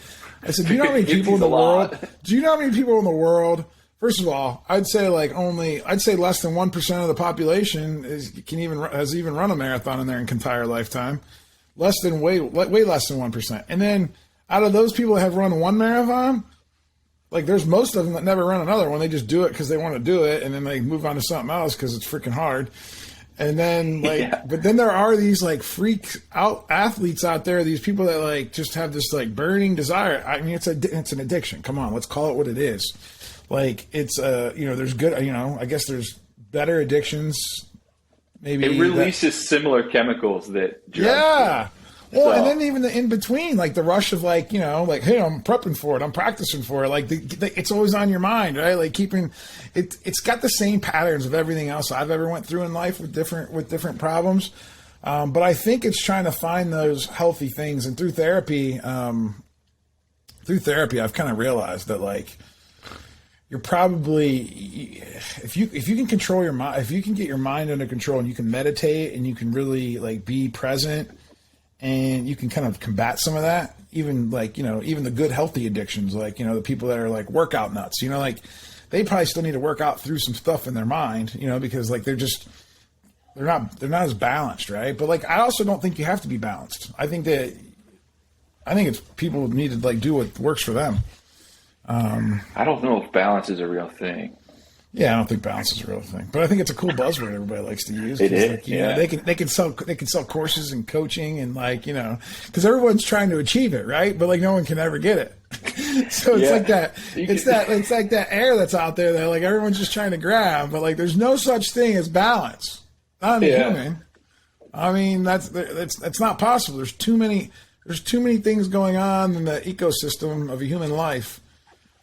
Speaker 2: do you know how many people in the world? Do you know how many people in the world? First of all, I'd say less than 1% of the population has even run a marathon in their entire lifetime. Way less than 1%. And then out of those people that have run one marathon, like there's most of them that never run another one. They just do it because they want to do it, and then they move on to something else because it's freaking hard. And then but then there are these like freak out athletes out there. These people that like just have this like burning desire. I mean, it's an addiction. Come on, let's call it what it is. Like it's there's good. I guess there's better addictions. Maybe
Speaker 3: it releases similar chemicals that drugs do.
Speaker 2: Well, and then even the in between, like the rush of like, hey, I'm prepping for it, I'm practicing for it. Like it's always on your mind, right? Like keeping it. It's got the same patterns of everything else I've ever went through in life with different problems. But I think it's trying to find those healthy things, and through therapy, I've kind of realized that like you're probably if you can control your mind, if you can get your mind under control, and you can meditate, and you can really like be present. And you can kind of combat some of that, even the good healthy addictions, like, the people that are like workout nuts, like they probably still need to work out through some stuff in their mind, because like they're not as balanced, right? But like I also don't think you have to be balanced. I think it's people need to like do what works for them.
Speaker 3: I don't know if balance is a real thing.
Speaker 2: Yeah, I don't think balance is a real thing, but I think it's a cool buzzword everybody likes to use.
Speaker 3: It is.
Speaker 2: Like, they can sell courses and coaching and like because everyone's trying to achieve it, right? But like no one can ever get it. So it's like that. It's like that air that's out there that like everyone's just trying to grab, but like there's no such thing as balance. Not in a human. I mean that's not possible. There's too many things going on in the ecosystem of a human life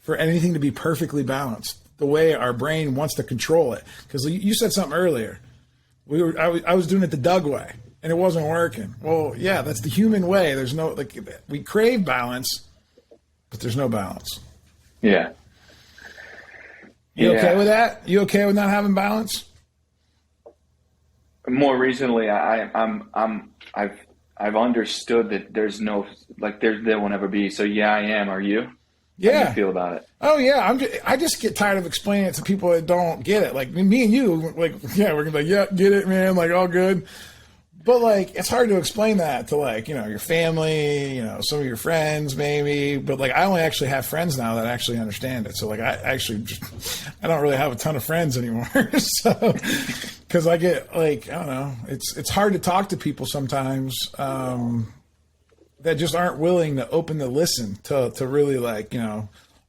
Speaker 2: for anything to be perfectly balanced. The way our brain wants to control it, because you said something earlier. I was doing it the Doug way, and it wasn't working. Well, yeah, that's the human way. There's no we crave balance, but there's no balance.
Speaker 3: Yeah.
Speaker 2: You okay with that? You okay with not having balance?
Speaker 3: More recently, I've understood that there's no there won't ever be. So yeah, I am. Are you?
Speaker 2: Yeah.
Speaker 3: How do you feel about it?
Speaker 2: Oh yeah, I just get tired of explaining it to people that don't get it. Like me and you, like we're gonna be like, yeah, get it, man, like all good. But like it's hard to explain that to like your family, some of your friends maybe. But like I only actually have friends now that actually understand it. So like I don't really have a ton of friends anymore. So because I get like I don't know, it's hard to talk to people sometimes. That just aren't willing to open to listen to really like,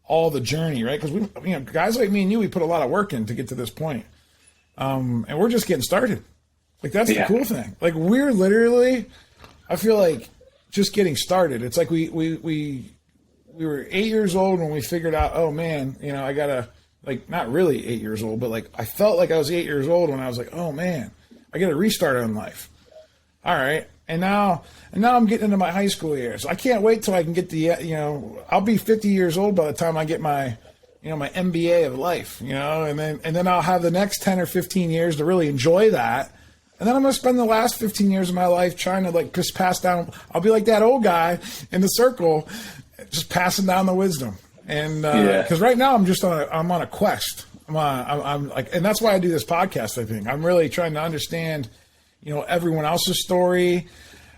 Speaker 2: all the journey, right? Because we, guys like me and you, we put a lot of work in to get to this point. And we're just getting started. Like that's the cool thing. Like we're literally, I feel like just getting started. It's like we were 8 years old when we figured out, oh man, I gotta like, not really 8 years old, but like, I felt like I was 8 years old when I was like, oh man, I got to restart on life. All right. And now I'm getting into my high school years. I can't wait till I can get I'll be 50 years old by the time I get my, my MBA of life, and then I'll have the next 10 or 15 years to really enjoy that. And then I'm going to spend the last 15 years of my life trying to like just pass down. I'll be like that old guy in the circle, just passing down the wisdom. And because right now I'm on a quest. I'm like, and that's why I do this podcast. I think I'm really trying to understand, everyone else's story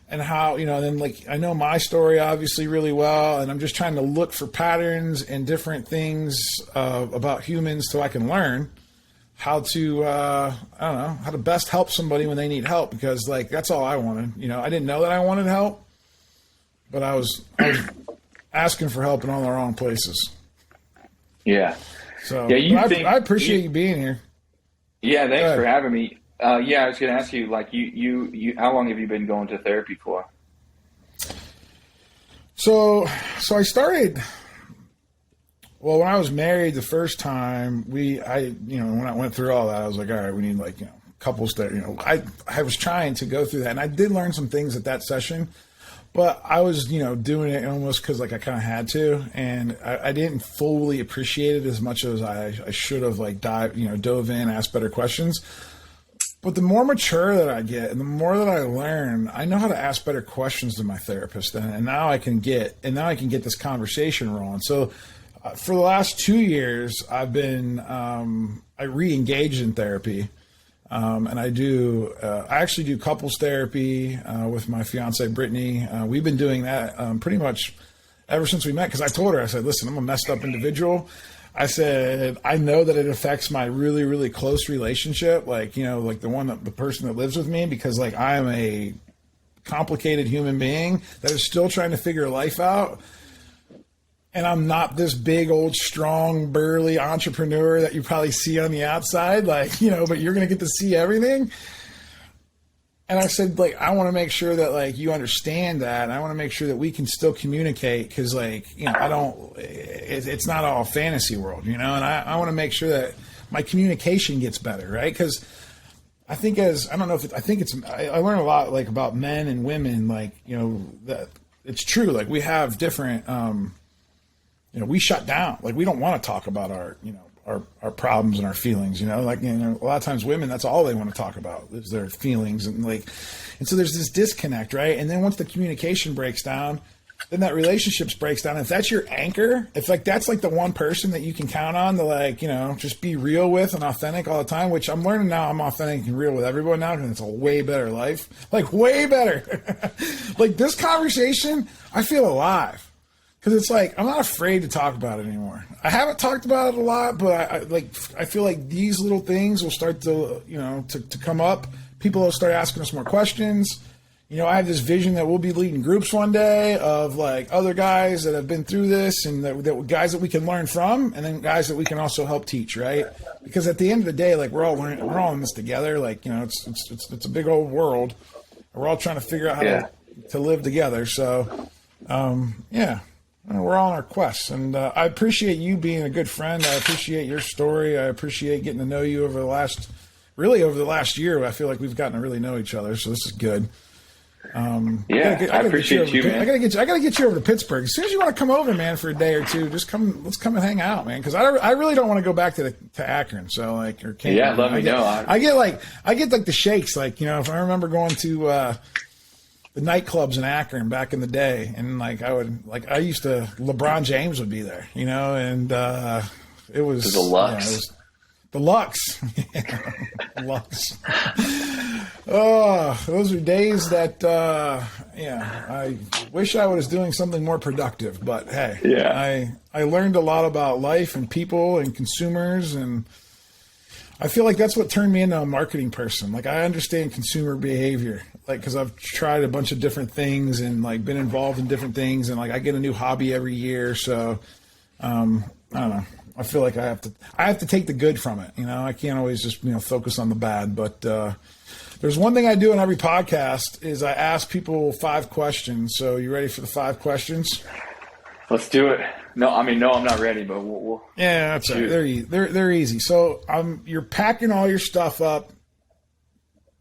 Speaker 2: and how, then like I know my story obviously really well, and I'm just trying to look for patterns and different things about humans so I can learn how to, how to best help somebody when they need help, because like, that's all I wanted. I didn't know that I wanted help, but I was asking for help in all the wrong places.
Speaker 3: Yeah.
Speaker 2: So
Speaker 3: yeah,
Speaker 2: I appreciate you being here.
Speaker 3: Yeah. Thanks for having me. I was going to ask you, like, you, how long have you been going to therapy for?
Speaker 2: So I started, well, when I was married the first time, when I went through all that, I was like, all right, we need like, couples that, I was trying to go through that, and I did learn some things at that session, but I was, doing it almost because like I kind of had to, and I didn't fully appreciate it as much as I should have, like dove in, asked better questions. But the more mature that I get and the more that I learn, I know how to ask better questions to my therapist, and now I can get this conversation rolling. So for the last 2 years, I've been I re-engaged in therapy, and I actually do couples therapy with my fiance Brittany. We've been doing that pretty much ever since we met, because I told her, I said, listen, I'm a messed up individual. I said, I know that it affects my really, really close relationship, like, like the person that lives with me, because like I am a complicated human being that is still trying to figure life out. And I'm not this big, old, strong, burly entrepreneur that you probably see on the outside, like, but you're going to get to see everything. And I said, like, I want to make sure that, like, you understand that. And I want to make sure that we can still communicate, because, like, it's not all fantasy world, and I want to make sure that my communication gets better, right? Because I learn a lot, like, about men and women, like, that it's true. Like, we have different, we shut down. Like, we don't want to talk about our problems and our feelings, like, a lot of times women, that's all they want to talk about is their feelings. And so there's this disconnect, right? And then once the communication breaks down, then that relationships breaks down. If that's your anchor, if like, that's like the one person that you can count on to, like, just be real with and authentic all the time, which I'm learning now, I'm authentic and real with everyone now, because it's a way better life, like way better. Like this conversation, I feel alive. Because it's like, I'm not afraid to talk about it anymore. I haven't talked about it a lot, but I feel like these little things will start to, to come up. People will start asking us more questions. I have this vision that we'll be leading groups one day of like other guys that have been through this, and that guys that we can learn from, and then guys that we can also help teach, right? Because at the end of the day, like we're all in this together. Like, it's a big old world. We're all trying to figure out how to live together. So, we're all on our quests, and I appreciate you being a good friend. I appreciate your story. I appreciate getting to know you over the last year. I feel like we've gotten to really know each other, so this is good. I appreciate you, man. I gotta get you over to Pittsburgh as soon as you want to come over, man, for a day or two. Just come. Let's come and hang out, man. Because I really don't want to go back to Akron. So like, or Canton.
Speaker 3: Yeah, let me know.
Speaker 2: I get like the shakes. Like, if I remember going to the nightclubs in Akron back in the day, and like I used to, LeBron James would be there, and it was
Speaker 3: the Lux.
Speaker 2: The Lux. Lux. Oh, those are days that I wish I was doing something more productive, but hey, I learned a lot about life and people and consumers, and I feel like that's what turned me into a marketing person. Like, I understand consumer behavior, like, because I've tried a bunch of different things and like been involved in different things, and like I get a new hobby every year. So I don't know. I feel like I have to take the good from it. I can't always just focus on the bad. But there's one thing I do in every podcast is I ask people 5 questions. So you ready for the 5 questions?
Speaker 3: Let's do it. No, I'm not ready, but we'll
Speaker 2: yeah, that's right. They're easy. So you're packing all your stuff up.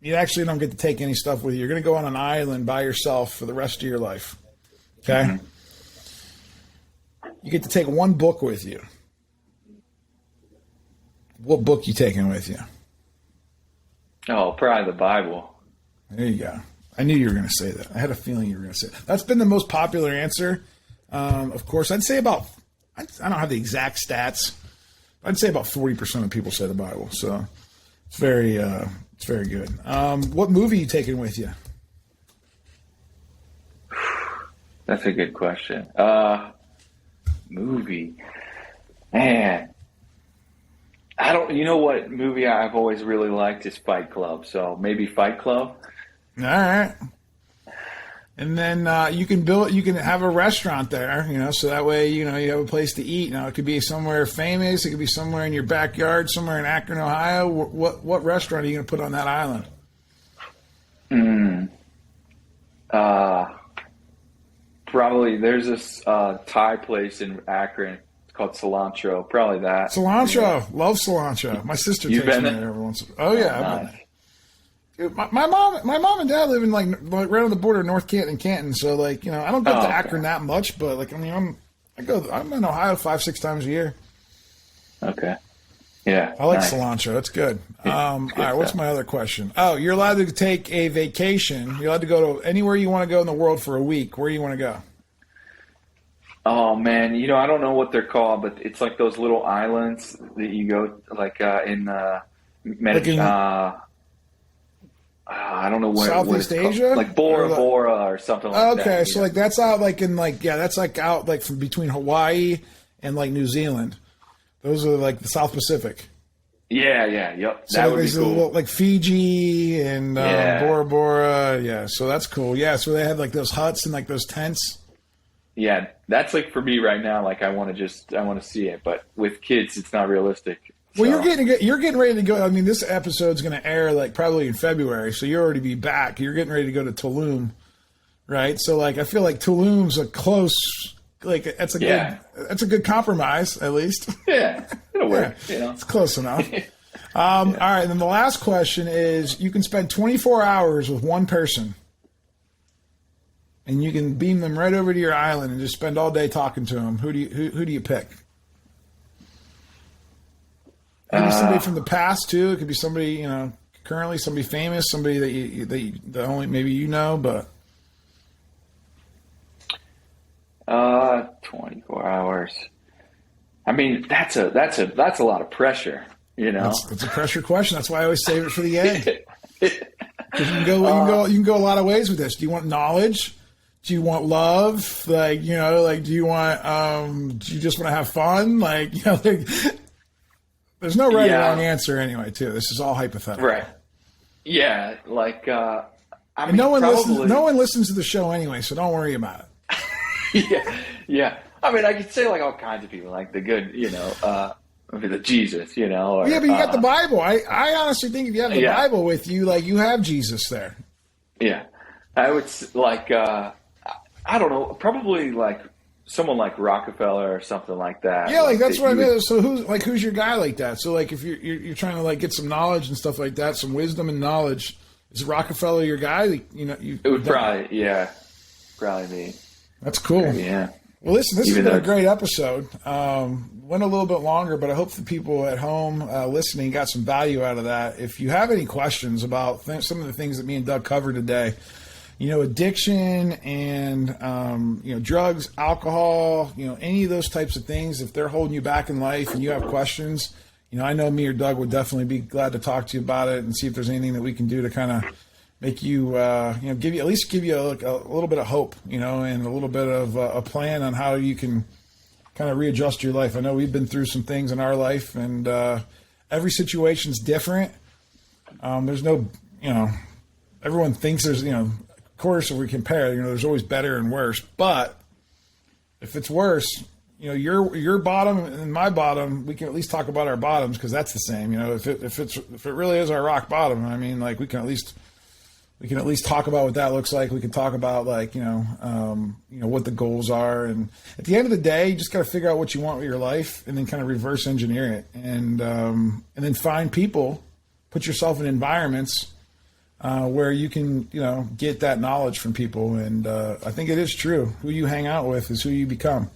Speaker 2: You actually don't get to take any stuff with you. You're going to go on an island by yourself for the rest of your life. Okay? Mm-hmm. You get to take one book with you. What book you taking with you?
Speaker 3: Oh, probably the Bible.
Speaker 2: There you go. I knew you were going to say that. I had a feeling you were going to say that. That's been the most popular answer. Of course, I'd say about, I don't have the exact stats, I'd say about 40% of people say the Bible. So it's very good. What movie are you taking with you?
Speaker 3: That's a good question. Movie, man. You know what movie I've always really liked is Fight Club. So maybe Fight Club.
Speaker 2: All right. And then you can have a restaurant there, so that way, you have a place to eat. Now, it could be somewhere famous. It could be somewhere in your backyard, somewhere in Akron, Ohio. What restaurant are you going to put on that island?
Speaker 3: Probably there's this Thai place in Akron. It's called Cilantro. Probably that.
Speaker 2: Cilantro.
Speaker 3: Yeah.
Speaker 2: Love cilantro. My sister takes me there every once in a while. Oh, yeah.
Speaker 3: Nice.
Speaker 2: Dude, my mom and dad live in like right on the border of North Canton and Canton, so I don't go to Akron that much, but I'm in Ohio 5-6 times a year.
Speaker 3: Okay. Yeah.
Speaker 2: I like cilantro. It's good. All right, what's my other question? Oh, you're allowed to take a vacation. You're allowed to go to anywhere you want to go in the world for a week. Where do you want to go?
Speaker 3: Oh man, I don't know what they're called, but it's like those little islands that you go in I don't know where.
Speaker 2: Southeast Asia,
Speaker 3: like Bora Bora or something like that.
Speaker 2: Okay, so that's out that's out from between Hawaii and New Zealand. Those are the South Pacific.
Speaker 3: Yeah, yep.
Speaker 2: So
Speaker 3: that would be cool.
Speaker 2: Like Fiji and Bora Bora. Yeah, so that's cool. Yeah, so they have those huts and those tents.
Speaker 3: Yeah, that's for me right now. I want to see it, but with kids, it's not realistic.
Speaker 2: Well, you're getting ready to go. I mean, this episode's going to air probably in February, so you'll already be back. You're getting ready to go to Tulum, right? So I feel like Tulum's a close, that's a good compromise at least.
Speaker 3: Yeah, it'll work.
Speaker 2: It's close enough. All right, and then the last question is: you can spend 24 hours with one person, and you can beam them right over to your island and just spend all day talking to them. Who do you pick? Maybe somebody from the past too. It could be somebody currently, somebody famous, somebody that only maybe but
Speaker 3: 24 hours. I mean, that's a lot of pressure.
Speaker 2: That's a pressure question. That's why I always save it for the end. You can go a lot of ways with this. Do you want knowledge? Do you want love? Do you want? Do you just want to have fun? There's no right or wrong answer anyway, too. This is all hypothetical.
Speaker 3: Right. Yeah.
Speaker 2: No one listens to the show anyway, so don't worry about
Speaker 3: it. Yeah. I mean, I could say all kinds of people, the good, the Jesus, Or,
Speaker 2: yeah, but you got the Bible. I honestly think if you have the Bible with you, you have Jesus there.
Speaker 3: Yeah. I would I don't know, probably someone like Rockefeller or something like that.
Speaker 2: Yeah, that's what I mean. So who's your guy like that? So if you're trying to get some knowledge and stuff like that, some wisdom and knowledge, is Rockefeller your guy?
Speaker 3: It would probably be.
Speaker 2: That's cool.
Speaker 3: Yeah.
Speaker 2: Well, listen, this has been a great episode. Went a little bit longer, but I hope the people at home listening got some value out of that. If you have any questions about some of the things that me and Doug covered today, addiction and, drugs, alcohol, any of those types of things, if they're holding you back in life and you have questions, I know me or Doug would definitely be glad to talk to you about it and see if there's anything that we can do to kind of make you, give you a little bit of hope, and a little bit of a plan on how you can kind of readjust your life. I know we've been through some things in our life, and every situation's different. There's no, everyone thinks there's, of course, if we compare, there's always better and worse. But if it's worse, your bottom and my bottom, we can at least talk about our bottoms because that's the same. If it really is our rock bottom, I mean, we can at least talk about what that looks like. We can talk about what the goals are, and at the end of the day, you just got to figure out what you want with your life, and then kind of reverse engineer it, and then find people, put yourself in environments where you can, get that knowledge from people. And I think it is true. Who you hang out with is who you become.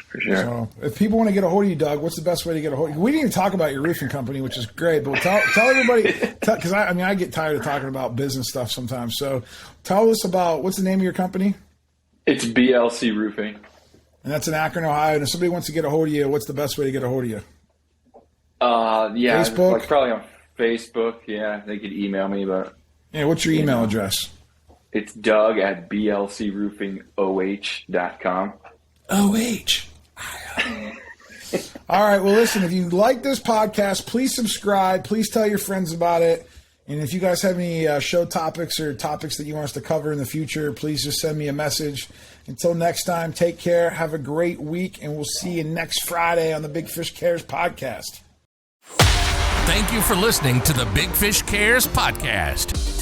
Speaker 3: For sure.
Speaker 2: So if people want to get a hold of you, Doug, what's the best way to get a hold of you? We didn't even talk about your roofing company, which is great, but tell everybody, because I get tired of talking about business stuff sometimes. So tell us about, what's the name of your company?
Speaker 3: It's BLC Roofing.
Speaker 2: And that's in Akron, Ohio. And if somebody wants to get a hold of you, what's the best way to get a hold of you?
Speaker 3: Yeah,
Speaker 2: Facebook?
Speaker 3: like probably on Facebook. Yeah, they could email me, but
Speaker 2: Yeah, what's your email address?
Speaker 3: it's Doug at blcroofingoh.com.
Speaker 2: OH. All right. Well, listen, if you like this podcast, please subscribe. Please tell your friends about it. And if you guys have any show topics or topics that you want us to cover in the future, please just send me a message. Until next time, take care. Have a great week, and we'll see you next Friday on the Big Fish Cares podcast.
Speaker 1: Thank you for listening to the Big Fish Cares podcast.